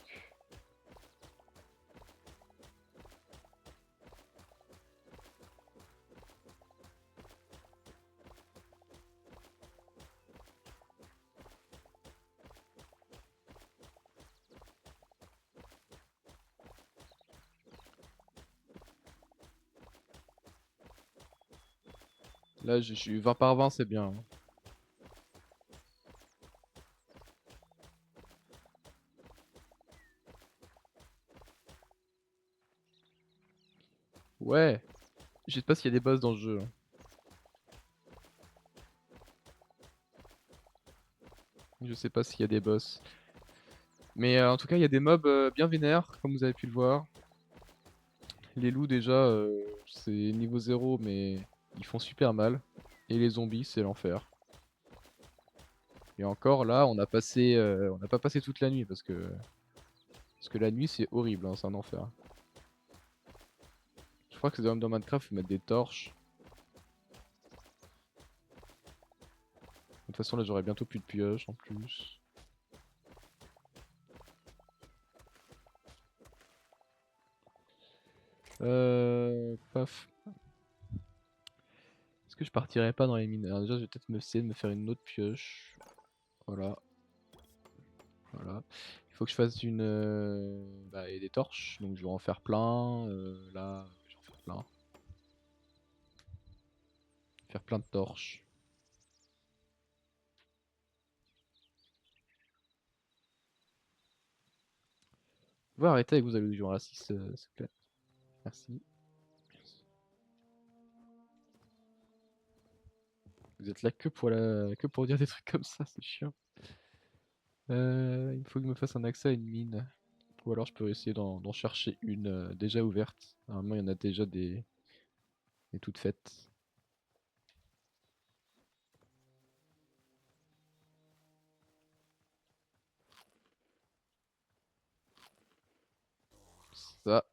Là, je suis 20 par 20, c'est bien, hein. Ouais. Je sais pas s'il y a des boss dans le jeu, hein. Je sais pas s'il y a des boss. Mais en tout cas, il y a des mobs bien vénères, comme vous avez pu le voir. Les loups, déjà, c'est niveau 0, mais ils font super mal. Et les zombies, c'est l'enfer. Et encore, là, on n'a pas passé toute la nuit parce que la nuit, c'est horrible, hein, c'est un enfer. Je crois que c'est dans Minecraft, faut mettre des torches. De toute façon, là, j'aurai bientôt plus de pioches en plus. Paf. Est-ce que je partirais pas dans les mines? Alors déjà, je vais peut-être essayer de me faire une autre pioche. Voilà. Voilà. Il faut que je fasse bah, et des torches, donc je vais en faire plein. Là, je vais en faire plein. Faire plein de torches. Vous pouvez arrêter avec vos allusions racistes, s'il vous plaît. Merci. Vous êtes là que pour dire des trucs comme ça, c'est chiant. Il faut que je me fasse un accès à une mine. Ou alors je peux essayer d'en chercher une déjà ouverte. Normalement, il y en a déjà des toutes faites. Ça,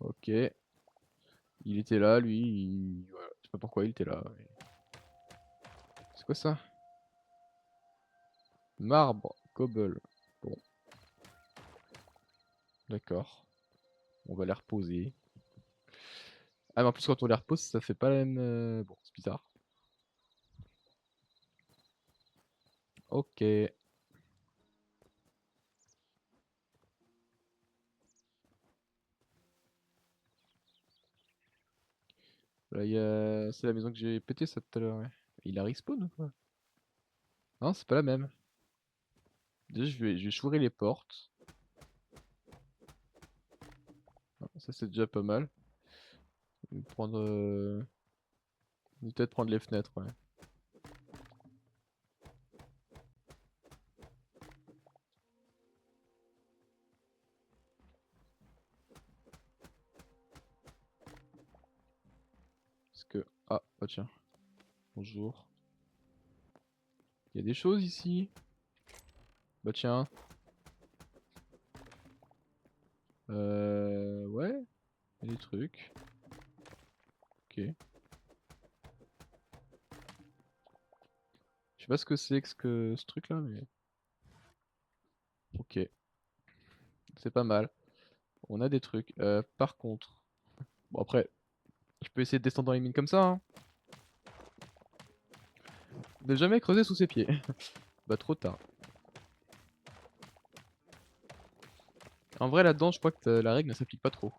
ok. Il était là, lui. Voilà. Je sais pas pourquoi il était là. C'est quoi ça? Marbre, cobble. Bon, d'accord. On va les reposer. Ah, mais en plus, quand on les repose, ça fait pas la même. Bon, c'est bizarre. Ok. Là, c'est la maison que j'ai pété ça tout à l'heure, ouais. Il a respawn ou quoi? Non, c'est pas la même. Déjà, je vais chourer les portes. Ah, ça, c'est déjà pas mal. Je vais prendre. Je vais peut-être prendre les fenêtres, ouais. Parce que. Ah, bah tiens. Bonjour. Il y a des choses ici. Bah tiens. Ouais. Il y a des trucs. Ok. Je sais pas ce que c'est que ce truc-là, mais. Ok. C'est pas mal. On a des trucs. Par contre. Bon, après. Je peux essayer de descendre dans les mines comme ça, hein. Ne jamais creuser sous ses pieds. Bah trop tard. En vrai là-dedans, je crois que la règle ne s'applique pas trop.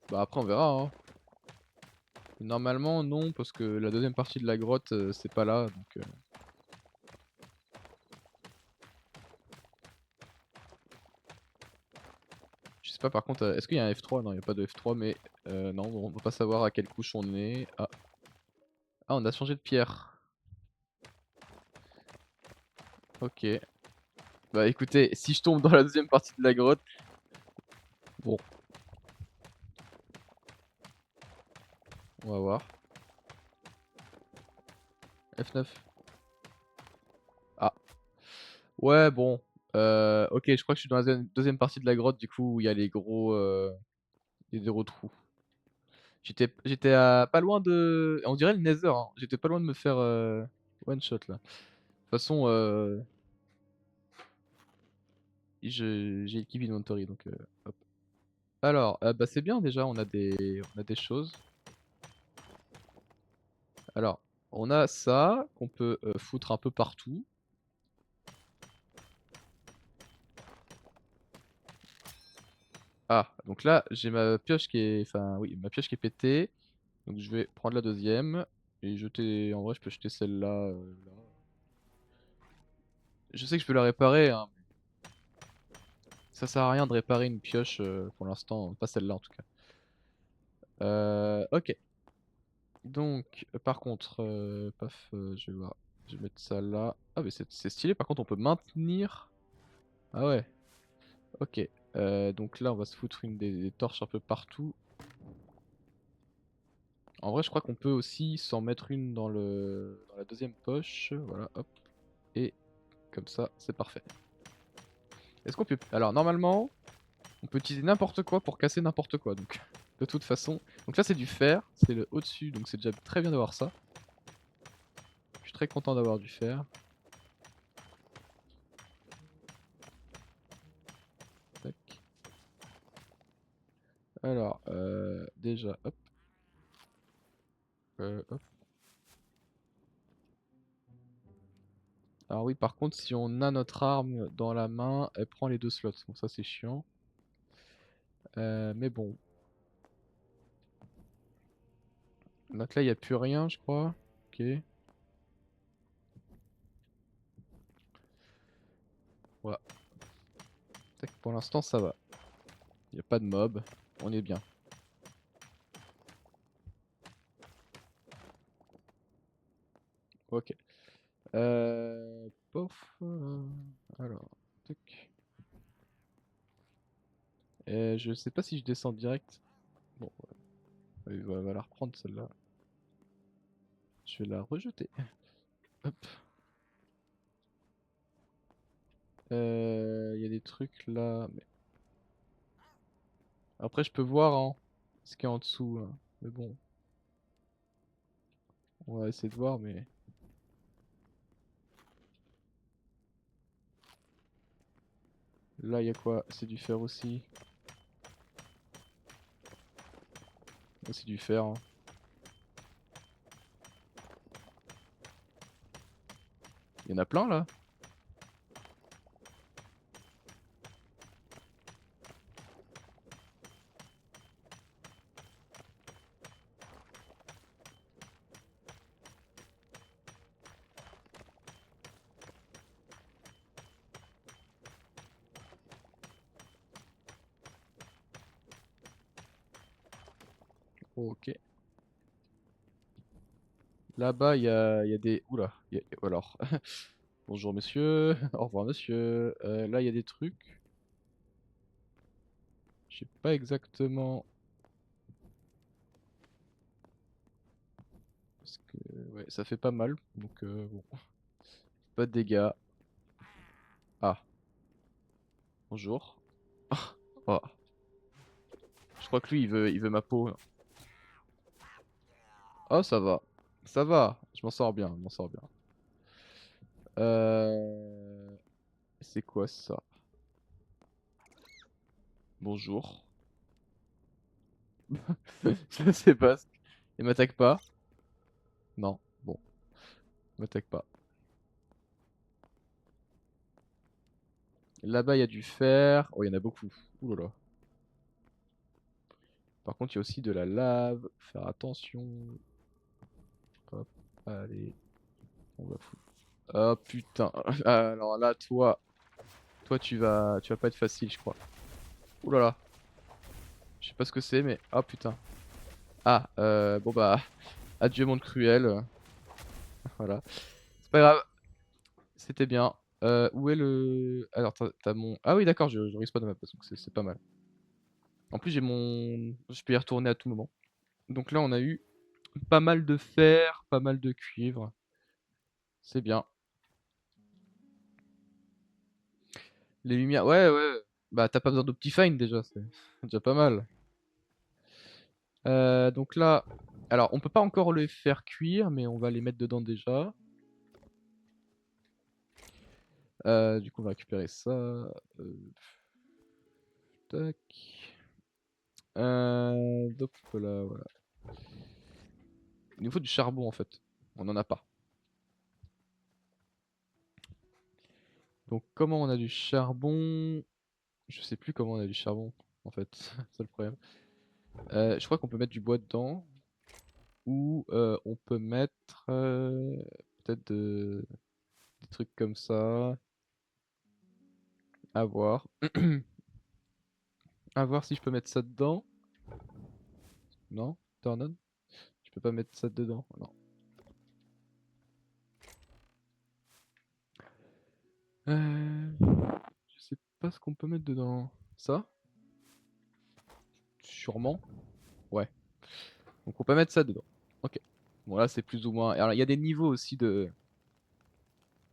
Bah après on verra, hein. Normalement non, parce que la deuxième partie de la grotte, c'est pas là, donc je sais pas par contre, est-ce qu'il y a un F3? Non, il y a pas de F3, mais non, on va pas savoir à quelle couche on est. Ah. Ah, on a changé de pierre. OK. Bah écoutez, si je tombe dans la deuxième partie de la grotte, bon, on va voir. F9. Ah. Ouais, bon. OK, je crois que je suis dans la deuxième partie de la grotte, du coup, où il y a les gros trous. J'étais à pas loin de on dirait le Nether, hein. J'étais pas loin de me faire, one shot là. De toute façon, j'ai le Keep Inventory donc hop. Alors, bah, c'est bien déjà, on a des choses. Alors, on a ça qu'on peut, foutre un peu partout. Ah, donc là, j'ai ma pioche qui est enfin oui, ma pioche qui est pétée. Donc je vais prendre la deuxième et jeter en vrai, je peux jeter celle-là, là. Je sais que je peux la réparer, hein. Ça sert à rien de réparer une pioche, pour l'instant, pas celle-là en tout cas. OK. Donc, par contre, paf, je vais voir. Je vais mettre ça là. Ah mais c'est stylé, par contre on peut maintenir. Ah ouais, OK. Donc là on va se foutre des torches un peu partout. En vrai je crois qu'on peut aussi s'en mettre une dans la deuxième poche. Voilà, hop. Et comme ça, c'est parfait. Est-ce qu'on peut... Alors normalement, on peut utiliser n'importe quoi pour casser n'importe quoi, donc de toute façon. Donc là c'est du fer, c'est le au-dessus, donc c'est déjà très bien d'avoir ça. Je suis très content d'avoir du fer. Tac. Alors, déjà, hop. Hop. Alors oui, par contre, si on a notre arme dans la main, elle prend les deux slots. Donc ça c'est chiant. Mais bon. Donc là, il n'y a plus rien, je crois. Ok. Voilà. Tac, pour l'instant, ça va. Il n'y a pas de mob. On est bien. Ok. Pof. Alors. Tac. Je sais pas si je descends direct. Bon, va la reprendre celle-là. Je vais la rejeter. Hop. Il y a des trucs là. Mais... Après, je peux voir hein, ce qu'il y a en dessous. Hein. Mais bon. On va essayer de voir, mais... Là, il y a quoi? C'est du fer aussi. Là, c'est du fer. Hein. Il y en a plein, là? Ok. Là-bas, il y a des... Oula. Alors. Bonjour, monsieur. Au revoir, monsieur. Là, il y a des trucs. Je sais pas exactement... Parce que... Ouais, ça fait pas mal. Donc, bon. Pas de dégâts. Ah. Bonjour. Oh. Je crois que lui, il veut ma peau. Oh, ça va. Ça va, je m'en sors bien, je m'en sors bien. C'est quoi ça? Bonjour. Je sais pas. Il m'attaque pas? Non. Bon, il m'attaque pas. Là-bas, il y a du fer. Oh, il y en a beaucoup. Ouh là là. Par contre, il y a aussi de la lave. Faire attention. Hop, allez, on va foutre. Oh putain. Alors là, toi, tu vas pas être facile, je crois. Ouh là là. Je sais pas ce que c'est, mais oh putain. Ah, bon bah, adieu monde cruel. Voilà. C'est pas grave. C'était bien. Où est le... Alors, t'as mon... Ah oui, d'accord, je risque pas de ma place, donc c'est pas mal. En plus, j'ai mon... Je peux y retourner à tout moment. Donc là, on a eu pas mal de fer, pas mal de cuivre. C'est bien. Les lumières, ouais, ouais. Bah, t'as pas besoin d'Optifine déjà, c'est déjà pas mal. Donc là, alors, on peut pas encore les faire cuire, mais on va les mettre dedans déjà. Du coup, on va récupérer ça. Tac. Donc voilà, voilà. Il nous faut du charbon en fait. On en a pas. Donc comment on a du charbon? Je sais plus comment on a du charbon en fait. C'est le problème. Je crois qu'on peut mettre du bois dedans. Ou on peut mettre peut-être des trucs comme ça. À voir. À voir si je peux mettre ça dedans. Non? Turn on? Je peux pas mettre ça dedans. Non. Je sais pas ce qu'on peut mettre dedans. Ça? Sûrement. Ouais. Donc on peut mettre ça dedans. Ok. Bon là c'est plus ou moins. Alors il y a des niveaux aussi de.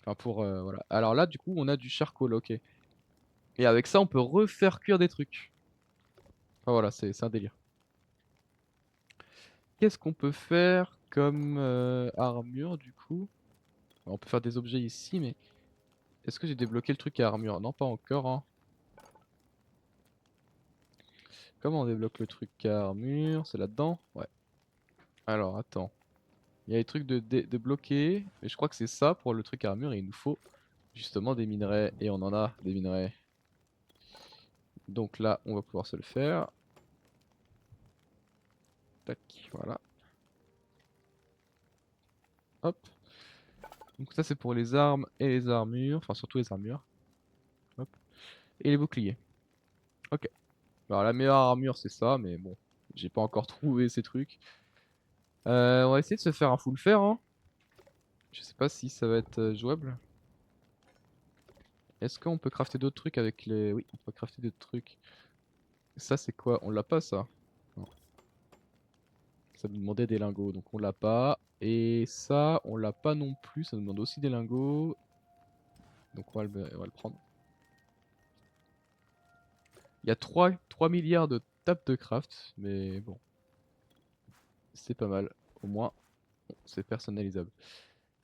Enfin pour voilà. Alors là du coup on a du charcoal, ok. Et avec ça on peut refaire cuire des trucs. Enfin voilà, c'est un délire. Qu'est-ce qu'on peut faire comme armure du coup? Alors, on peut faire des objets ici, mais est-ce que j'ai débloqué le truc à armure? Non, pas encore, hein. Comment on débloque le truc à armure? C'est là-dedans? Ouais. Alors attends. Il y a des trucs de bloquer, mais je crois que c'est ça pour le truc à armure et il nous faut justement des minerais et on en a des minerais. Donc là, on va pouvoir se le faire. Tac, voilà. Hop. Donc ça c'est pour les armes et les armures, enfin surtout les armures. Hop. Et les boucliers. Ok. Alors la meilleure armure c'est ça, mais bon, j'ai pas encore trouvé ces trucs. On va essayer de se faire un full fer, hein. Je sais pas si ça va être jouable. Est-ce qu'on peut crafter d'autres trucs avec les... Oui, on peut crafter d'autres trucs. Ça c'est quoi? On l'a pas ça? Non. Ça nous demandait des lingots, donc on l'a pas. Et ça, on l'a pas non plus, ça nous demande aussi des lingots. Donc on va le prendre. Il y a 3 milliards de tables de craft, mais bon, c'est pas mal. Au moins, c'est personnalisable.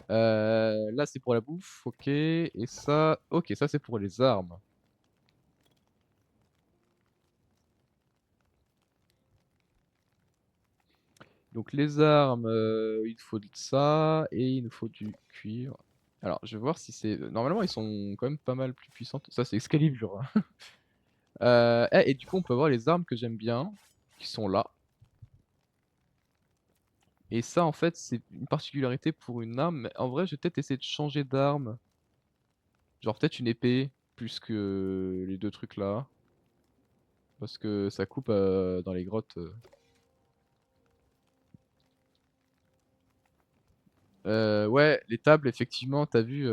Là, c'est pour la bouffe, ok. Et ça, ok, ça c'est pour les armes. Donc les armes, il nous faut de ça et il nous faut du cuivre. Alors, je vais voir si c'est... Normalement, ils sont quand même pas mal plus puissantes. Ça, c'est Excalibur, hein. Et du coup, on peut voir les armes que j'aime bien, qui sont là. Et ça, en fait, c'est une particularité pour une arme. Mais en vrai, je vais peut-être essayer de changer d'arme. Genre peut-être une épée, plus que les deux trucs là. Parce que ça coupe dans les grottes. Ouais, les tables, effectivement, t'as vu,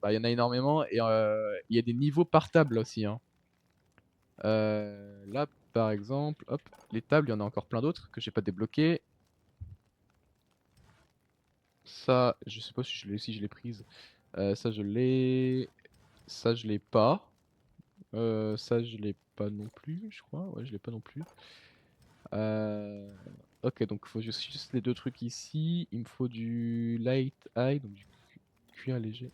bah, il y en a énormément. Et il y a des niveaux par table aussi, hein. Là, par exemple, hop, les tables, il y en a encore plein d'autres que j'ai pas débloquées. Ça, je sais pas si je l'ai prise. Ça, je l'ai. Ça, je l'ai pas. Ça, je l'ai pas non plus, je crois. Ouais, je l'ai pas non plus. Euh, Ok, donc il faut juste les deux trucs ici. Il me faut du light eye, donc du cuir léger.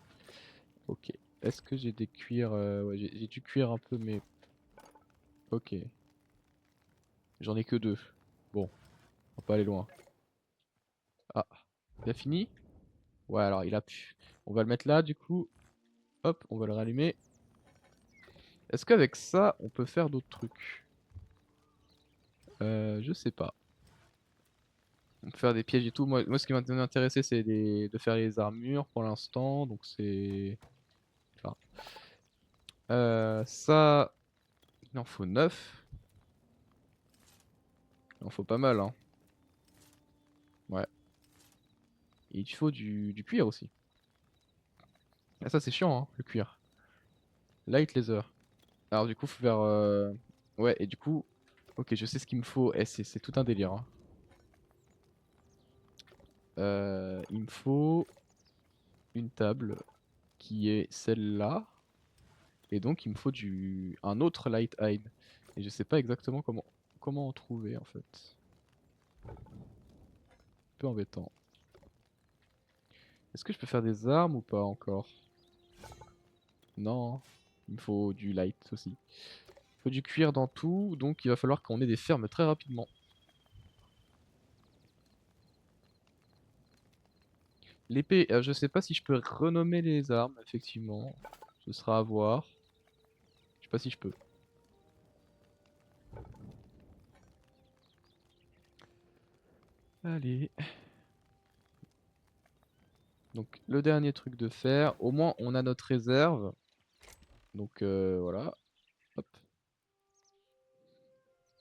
Ok. Est-ce que j'ai des cuirs ouais, j'ai du cuir un peu, mais... Ok. J'en ai que deux. Bon, on va pas aller loin. Ah, il a fini? Ouais, alors il a pu. On va le mettre là, du coup. Hop, on va le rallumer. Est-ce qu'avec ça, on peut faire d'autres trucs? Je sais pas. On peut faire des pièges et tout. Moi ce qui m'intéressait, c'est de faire les armures pour l'instant. Donc c'est... Enfin, ça, il en faut 9. Il en faut pas mal, hein. Ouais. Et il faut du cuir aussi. Ah, ça c'est chiant, hein, le cuir. Light laser. Alors du coup, faut faire... Ouais, et du coup... Ok, je sais ce qu'il me faut. Eh, c'est tout un délire, hein. Il me faut une table qui est celle-là. Et donc il me faut un autre light hide. Et je sais pas exactement comment en trouver en fait. Un peu embêtant. Est-ce que je peux faire des armes ou pas encore? Non, hein. Il me faut du light aussi. Il faut du cuir dans tout, donc il va falloir qu'on ait des fermes très rapidement. L'épée, je sais pas si je peux renommer les armes, effectivement. Ce sera à voir. Je sais pas si je peux. Allez. Donc le dernier truc de faire, au moins on a notre réserve. Donc voilà, hop,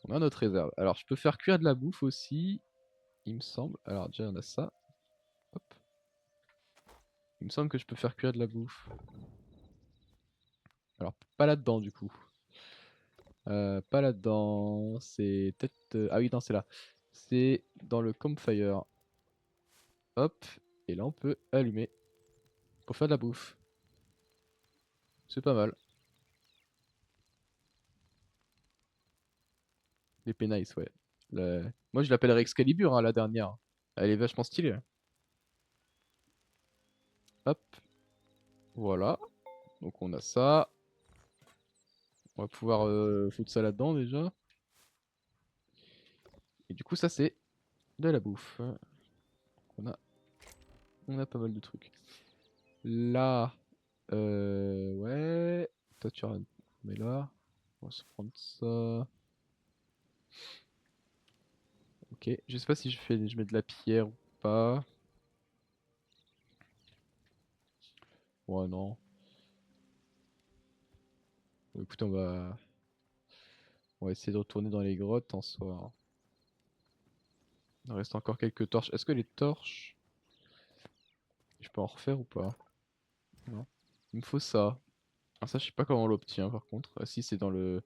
on a notre réserve. Alors je peux faire cuire de la bouffe aussi, il me semble. Alors déjà on a ça, hop. Il me semble que je peux faire cuire de la bouffe. Alors pas là-dedans du coup. Pas là-dedans, c'est peut-être... Ah oui non c'est là. C'est dans le campfire. Hop, et là on peut allumer pour faire de la bouffe. C'est pas mal. L'épée nice, ouais. Moi je l'appellerais Excalibur, hein, la dernière. Elle est vachement stylée. Hop, voilà. Donc on a ça. On va pouvoir foutre ça là-dedans déjà. Et du coup ça c'est de la bouffe. On a, on a pas mal de trucs. Là, ouais. Toi tu mais là, on va se prendre ça. Ok, je sais pas si je mets de la pierre ou pas. Ouais non. Bon, écoute, on va essayer de retourner dans les grottes en soi, hein. Il reste encore quelques torches. Est-ce que les torches, je peux en refaire ou pas? Non. Il me faut ça. Ah, ça, je sais pas comment on l'obtient par contre. Ah si, c'est dans le...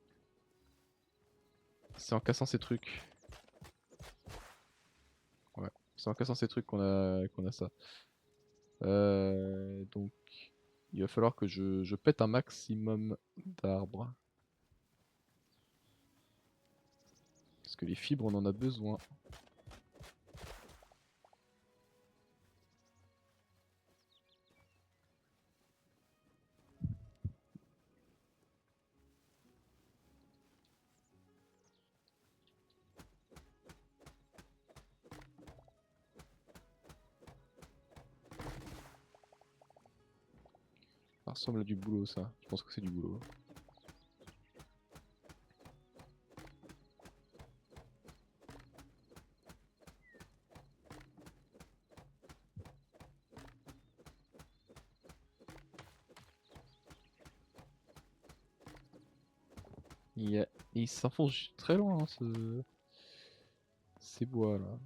C'est en cassant ces trucs. Ouais, c'est en cassant ces trucs qu'on a ça. Donc, il va falloir que je pète un maximum d'arbres. Parce que les fibres, on en a besoin. Ça ressemble à du boulot, ça. Je pense que c'est du boulot. Il s'enfonce très loin, hein, ces bois là.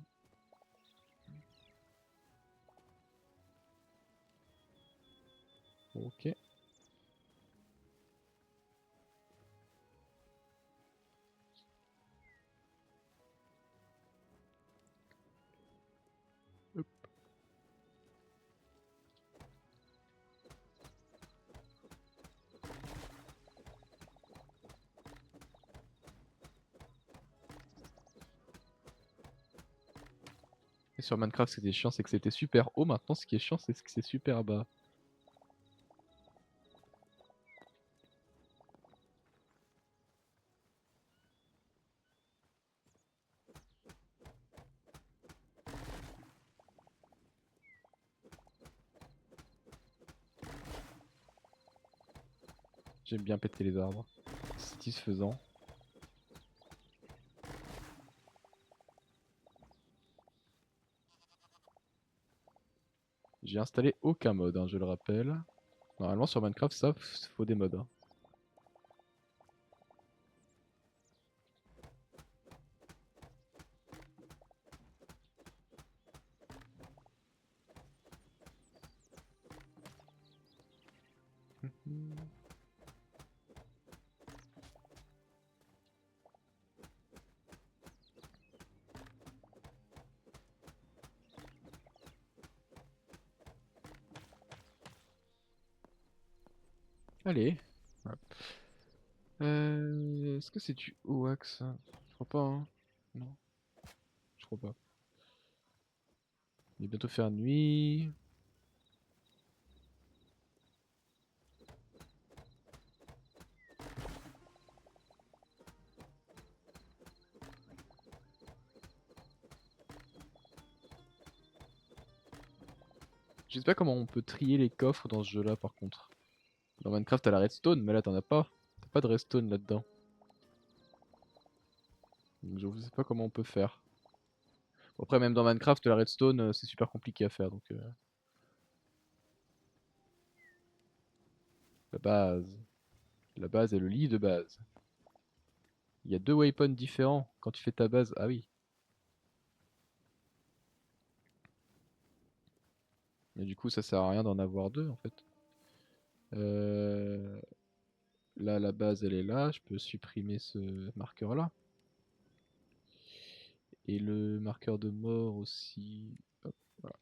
Ok. Et sur Minecraft, c'était chiant, c'est que c'était super haut. Maintenant, ce qui est chiant, c'est que c'est super bas. J'aime bien péter les arbres. Satisfaisant. J'ai installé aucun mode, hein, je le rappelle. Normalement sur Minecraft, ça, faut des mods, hein. Allez. Hop. Est-ce que c'est du wax ça? Je crois pas, hein. Non, je crois pas. Il va bientôt faire nuit. Je sais pas comment on peut trier les coffres dans ce jeu-là par contre. Dans Minecraft, t'as la redstone, mais là t'en as pas. T'as pas de redstone là-dedans. Donc je sais pas comment on peut faire. Bon, après, même dans Minecraft, la redstone, c'est super compliqué à faire. Donc la base. La base est le lit de base. Il y a deux waypoints différents quand tu fais ta base. Ah oui. Mais du coup, ça sert à rien d'en avoir deux en fait. Euh, Là, la base, elle est là. Je peux supprimer ce marqueur-là. Et le marqueur de mort aussi. Hop, voilà.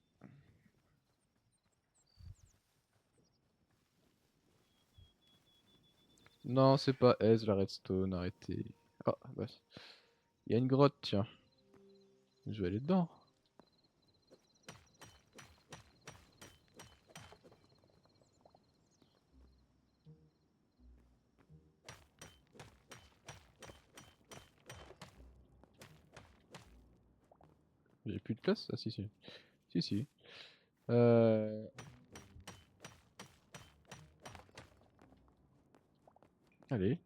Non, c'est pas S, la redstone, arrêtez. Ah, bah. Il y a une grotte, tiens. Je vais aller dedans. J'ai plus de place? Ah, si, si. Si, si. Euh... Allez.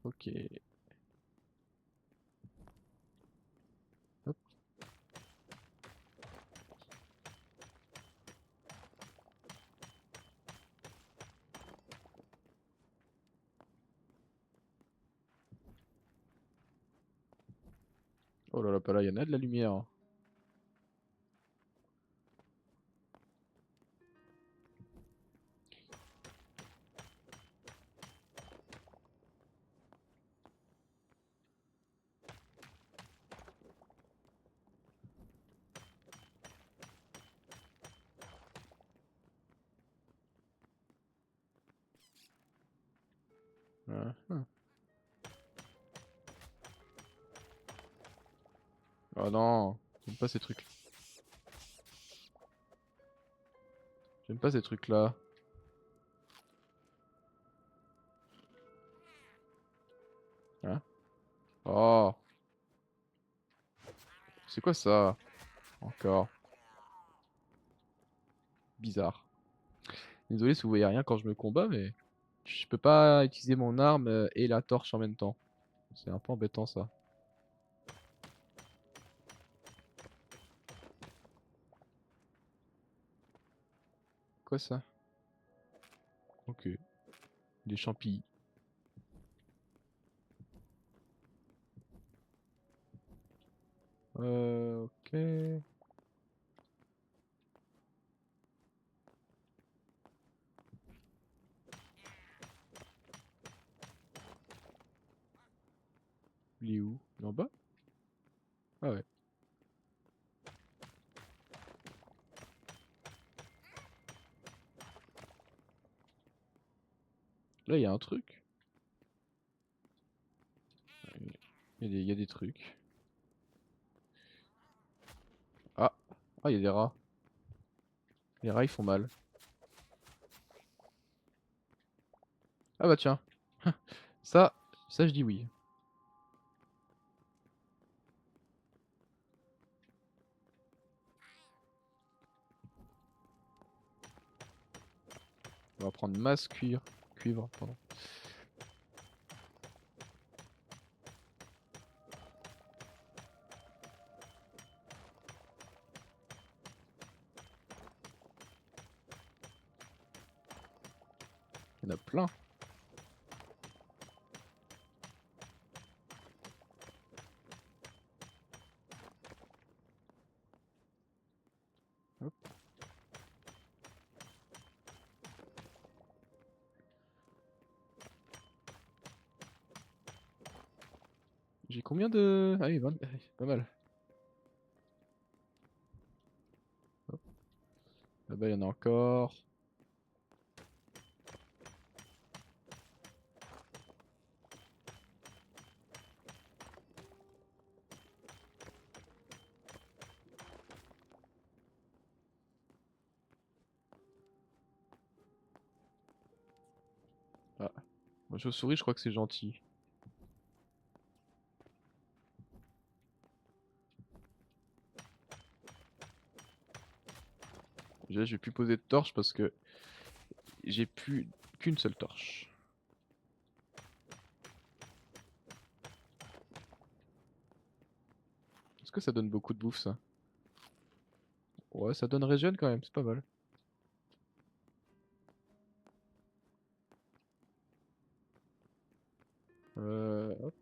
Ok. Hop. Oh là là, pas là, il y en a de la lumière, hein. Ah, ah. Oh non, j'aime pas ces trucs. J'aime pas ces trucs-là. Hein? Oh, c'est quoi ça? Encore. Bizarre. Désolé si vous voyez rien quand je me combats, mais je peux pas utiliser mon arme et la torche en même temps. C'est un peu embêtant ça. Quoi ça? Ok. Des champis. Ok. Il est où? Il est en bas? Ah ouais. Là, il y a un truc. Il y a des trucs. Ah, ah, il y a des rats. Les rats, ils font mal. Ah bah tiens. Ça, ça je dis oui. On va prendre masse cuivre. Cuivre, pardon. Il y en a plein. Hop. J'ai combien de... Ah oui, pas mal. Hop. Là-bas, il y en a encore. Ah. Moi, chauve-souris, je crois que c'est gentil. Déjà, je vais plus poser de torche parce que j'ai plus qu'une seule torche. Est-ce que ça donne beaucoup de bouffe, ça? Ouais, ça donne régène quand même, c'est pas mal. Hop.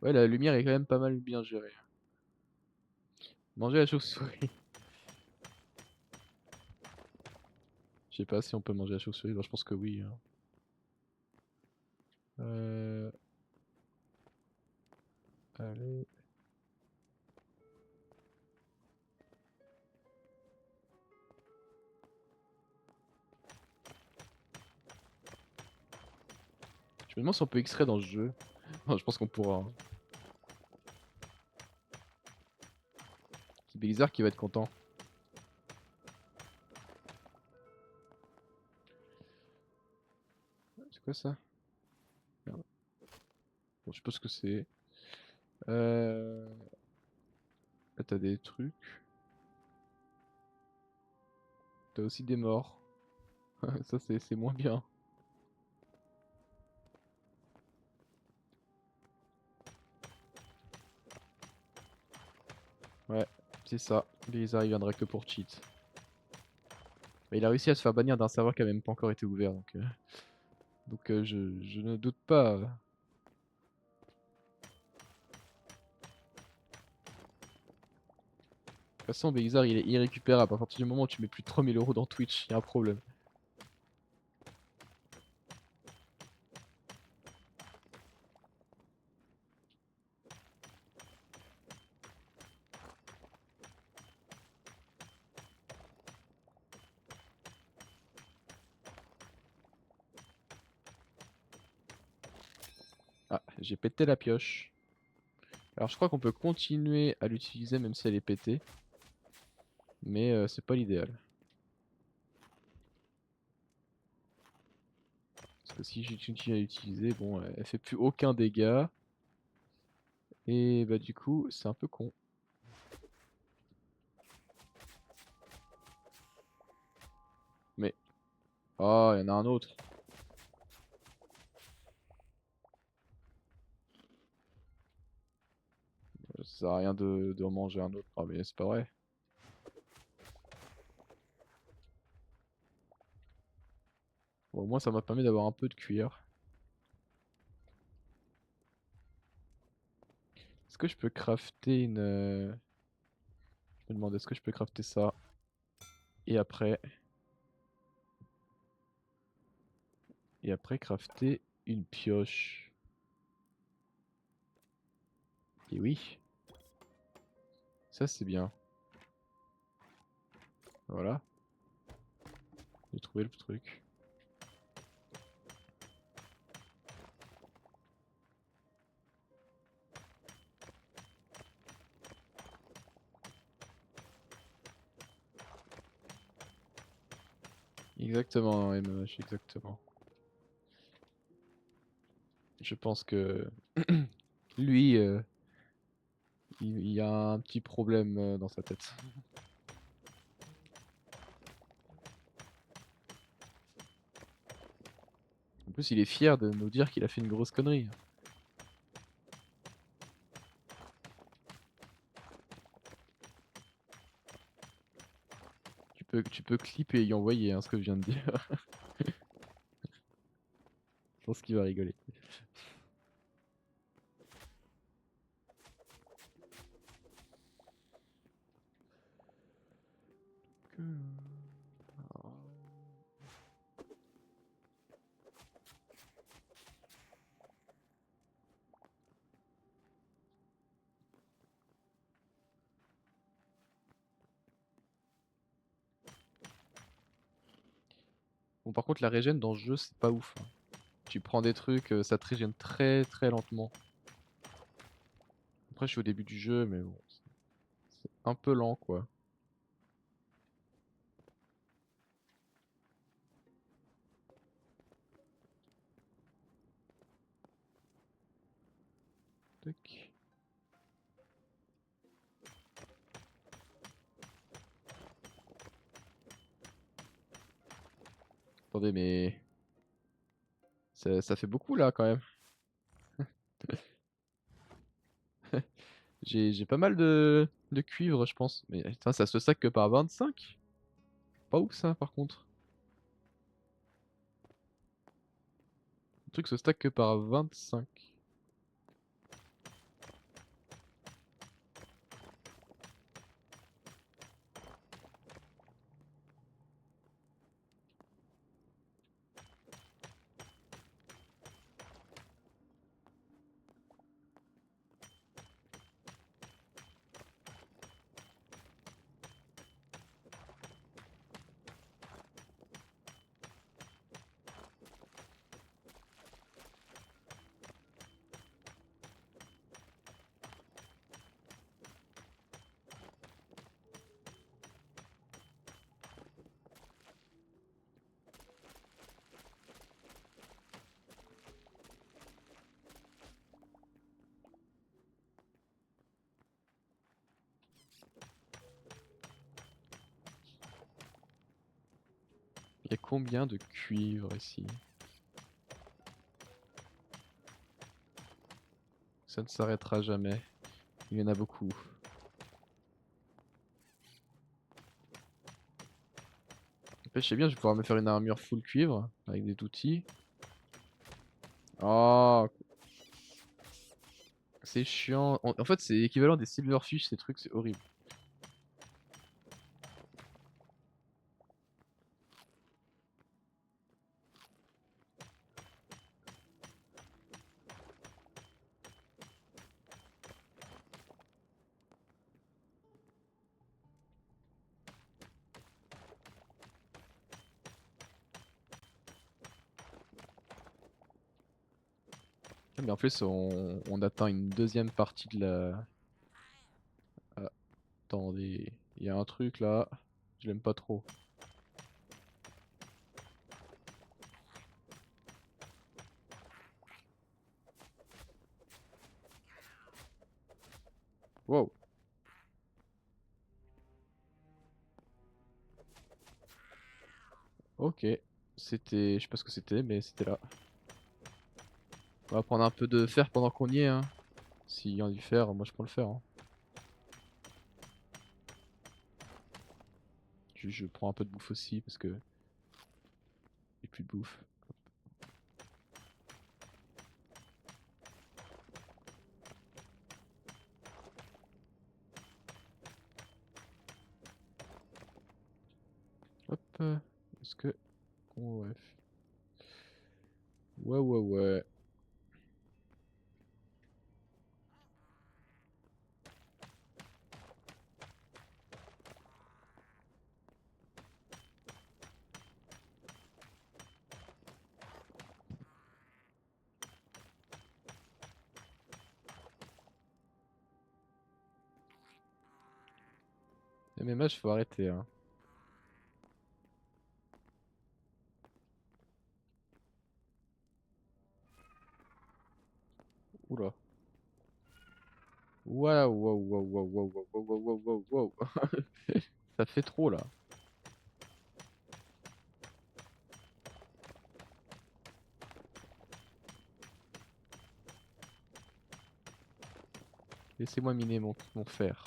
Ouais, la lumière est quand même pas mal bien gérée. Manger la chauve-souris. Je sais pas si on peut manger la chauve-souris, bah, je pense que oui, hein. Euh... Allez. Je me demande si on peut extraire dans ce jeu. Non, je pense qu'on pourra, hein. C'est Blizzard qui va être content. C'est quoi ça? Merde. Bon, je sais pas ce que c'est. Là, t'as des trucs. T'as aussi des morts. Ça, c'est moins bien. Ouais, c'est ça. Blizzard, il viendra que pour cheat. Mais il a réussi à se faire bannir d'un serveur qui a même pas encore été ouvert, donc je ne doute pas. De toute façon, Blizzard, il est irrécupérable. À partir du moment où tu mets plus de 3000 € dans Twitch, il y a un problème. Ah, j'ai pété la pioche. Alors je crois qu'on peut continuer à l'utiliser même si elle est pétée. Mais c'est pas l'idéal. Parce que si je continue à l'utiliser, bon, elle fait plus aucun dégât. Et bah du coup, c'est un peu con. Mais... Oh, il y en a un autre. Ça sert à rien de en manger un autre. Ah mais c'est pas vrai. Bon, au moins ça m'a permis d'avoir un peu de cuir. Est-ce que je peux crafter une... Je me demande, est-ce que je peux crafter ça? Et après... Et après crafter une pioche. Et oui, ça c'est bien. Voilà, j'ai trouvé le truc. Exactement, MMH, exactement. Je pense que lui, il y a un petit problème dans sa tête. En plus, il est fier de nous dire qu'il a fait une grosse connerie. Tu peux clipper et y envoyer hein, ce que je viens de dire. Je pense qu'il va rigoler. Bon, par contre, la régène dans ce jeu, c'est pas ouf, hein. Tu prends des trucs, ça te régène très très lentement. Après, je suis au début du jeu, mais bon, c'est un peu lent quoi. Tac. Attendez, mais ça fait beaucoup là quand même. J'ai pas mal de cuivre, je pense. Mais putain, ça se stack que par 25? Pas ouf ça par contre. Le truc se stack que par 25. Il y a combien de cuivre ici? Ça ne s'arrêtera jamais. Il y en a beaucoup. Après, je sais bien, je vais pouvoir me faire une armure full cuivre avec des outils. Oh, c'est chiant. En fait, c'est équivalent des silverfish, ces trucs, c'est horrible. Ah, mais en plus, on atteint une deuxième partie de la... Ah, attendez, il y a un truc là, je l'aime pas trop. Wow, ok. C'était... Je sais pas ce que c'était, mais c'était là. On va prendre un peu de fer pendant qu'on y est, hein. S'il y a du fer, moi je prends le fer, hein. Je prends un peu de bouffe aussi, parce que... J'ai plus de bouffe. Hop, est-ce que... Oh, ouais. Ouais, ouais, ouais. MMH, faut arrêter, hein. Oula. Waouh, waouh, waouh, waouh, waouh, waouh, waouh, waouh, waouh, waouh. Ça fait trop là. Laissez-moi miner mon fer.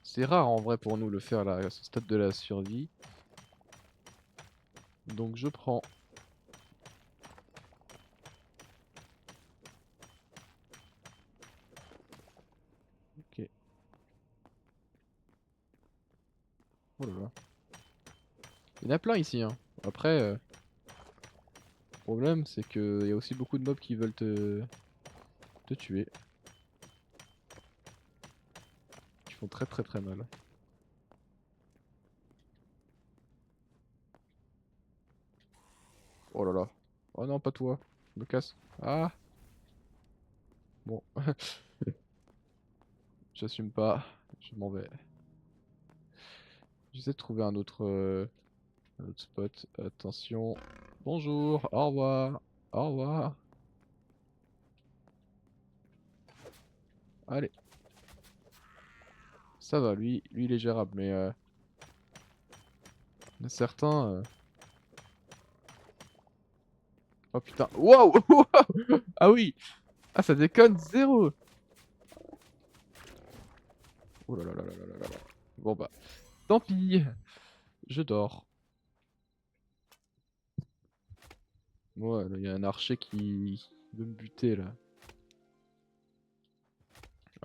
C'est rare en vrai pour nous le faire là, à ce stade de la survie. Donc je prends. Ok. Oh là là. Il y en a plein ici, hein. Après, le problème c'est qu'il y a aussi beaucoup de mobs qui veulent te tuer. Qui font très très très mal. Oh là là. Oh non, pas toi. Je me casse. Ah. Bon. J'assume pas. Je m'en vais. J'essaie de trouver un autre spot. Attention. Bonjour. Au revoir. Au revoir. Allez. Ça va, lui il est gérable, mais il y en a certains. Oh putain. Waouh! Ah oui! Ah ça déconne zéro! Oh là là là là là là là. Bon bah, tant pis. Je dors. Ouais, là il y a un archer qui veut me buter là.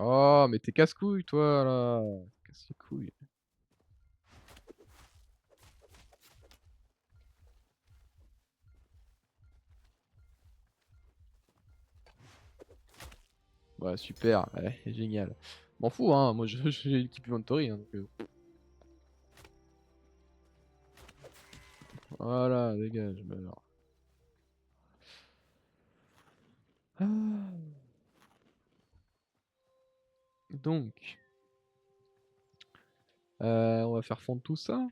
Oh, mais t'es casse-couille toi là! Casse les couilles. Bah super, ouais, génial. M'en fous hein, moi j'ai l'équipe inventory hein, donc voilà, dégage, meurs. Ah. Donc, on va faire fondre tout ça.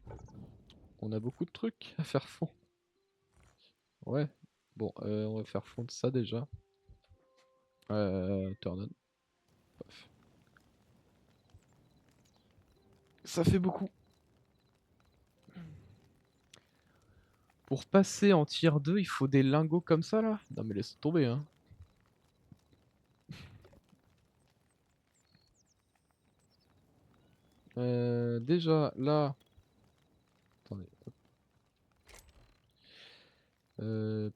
On a beaucoup de trucs à faire fondre. Ouais. Bon, on va faire fondre ça déjà. Turn on. Paf. Ça fait beaucoup. Pour passer en tier 2, il faut des lingots comme ça là? Non mais laisse tomber hein. Déjà là. Attendez. Hop.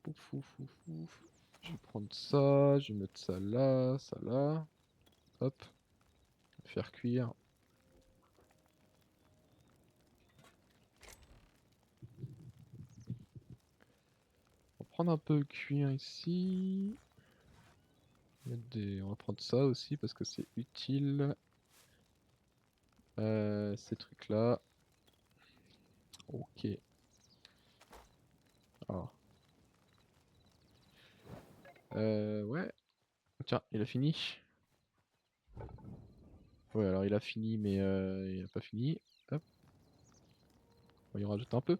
Pouf, pouf, pouf, pouf. Je vais prendre ça, je vais mettre ça là, ça là. Hop. Faire cuire. On va prendre un peu le cuir ici. On va prendre ça aussi parce que c'est utile. Ces trucs là. Ok. Alors. Ouais. Tiens, il a fini. Ouais, alors il a fini, mais il a pas fini. Hop. On va y en rajouter un peu.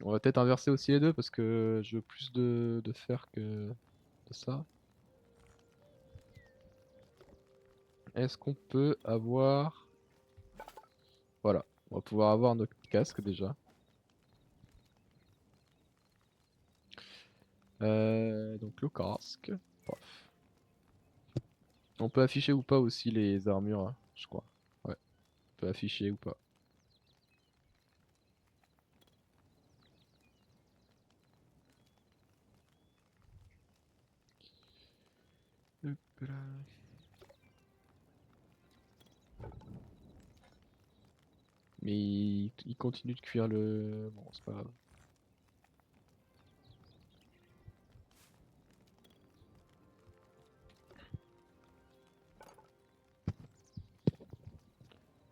On va peut-être inverser aussi les deux parce que je veux plus de fer que de ça. Est-ce qu'on peut avoir... Voilà, on va pouvoir avoir notre casque déjà. Donc le casque. Paf. On peut afficher ou pas aussi les armures, hein, je crois. Ouais, on peut afficher ou pas. Hop là. Mais il continue de cuire le... Bon, c'est pas grave.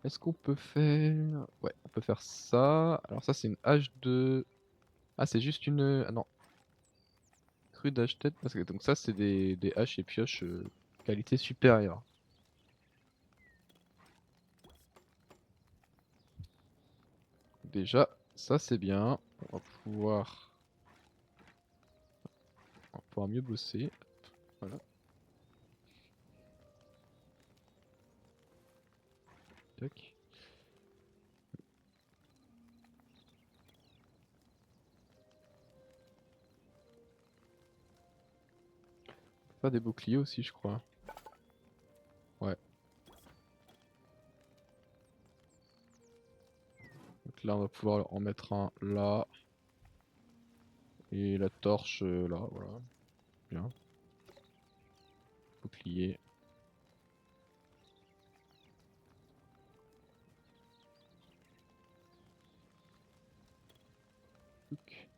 Est-ce qu'on peut faire... Ouais, on peut faire ça. Alors ça, c'est une hache de... Ah, c'est juste une... Ah non. Crude hache tête. Parce que donc ça, c'est des haches et pioches qualité supérieure. Déjà, ça c'est bien. On va pouvoir... pouvoir mieux bosser. Voilà. Tac. Pas des boucliers aussi, je crois. Ouais. Donc là, on va pouvoir en mettre un là. Et la torche là, voilà. Bien. Bouclier. Touc.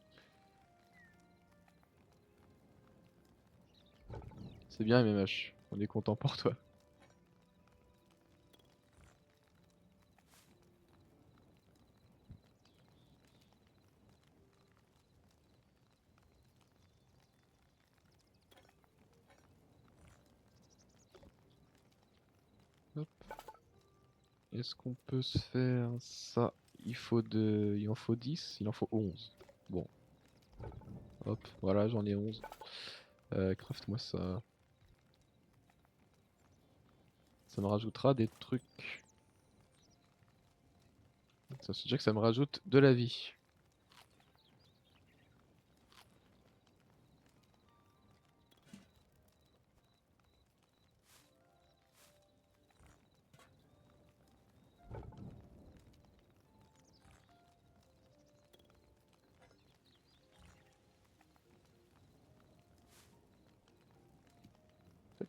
C'est bien, MMH. On est content pour toi. Hop. Est-ce qu'on peut se faire ça? Il en faut 10, il en faut 11. Bon. Hop, voilà, j'en ai 11. Craft-moi ça. Ça me rajoutera des trucs. Ça, c'est déjà que ça me rajoute de la vie. Tac.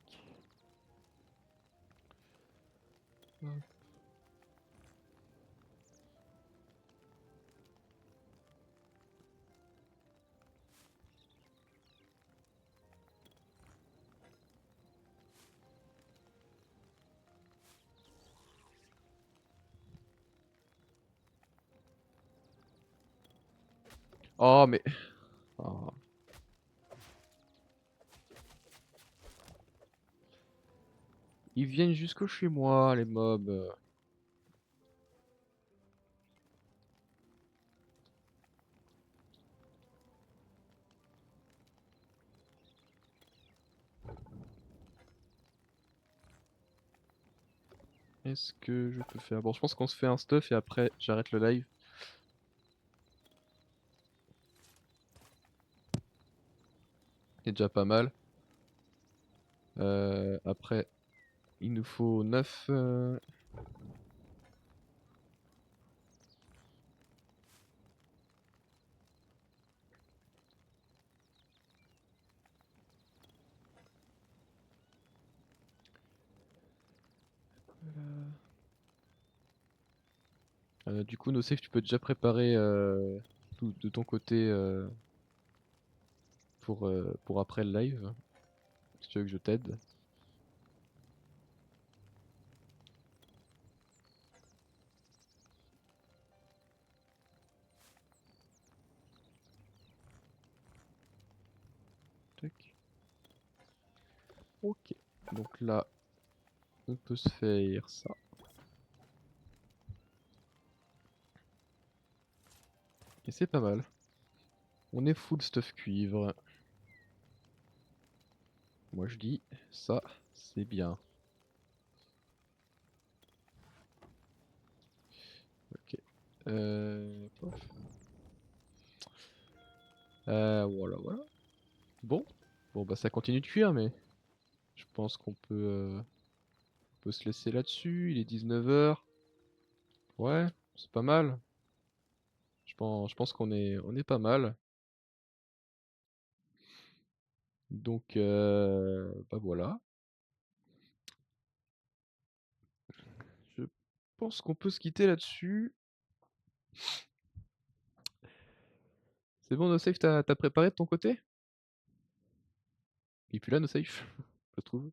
Hop. Oh, mais. Oh. Ils viennent jusqu'au chez moi, les mobs. Est-ce que je peux faire... Bon, je pense qu'on se fait un stuff et après j'arrête le live. C'est déjà pas mal. Après, il nous faut 9... du coup, NoSafe, tu peux déjà préparer tout de ton côté pour après le live. Si tu veux que je t'aide. Tac. Ok. Donc là, on peut se faire ça. Et c'est pas mal. On est full stuff cuivre. Moi je dis, ça, c'est bien. Ok. Pof. Voilà, voilà. Bon. Bon, bah ça continue de cuire, mais je pense qu'on peut se laisser là-dessus. Il est 19 h. Ouais, c'est pas mal. Je pense on est pas mal. Donc, bah voilà. Je pense qu'on peut se quitter là-dessus. C'est bon, NoSafe, t'as préparé de ton côté? Et puis là, NoSafe, je trouve.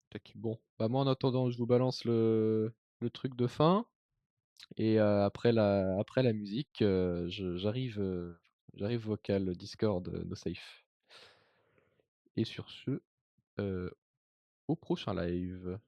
Tac, bon. Bah moi, en attendant, je vous balance le truc de fin. Et après la musique, j'arrive vocal Discord, NoSafe. Et sur ce, au prochain live.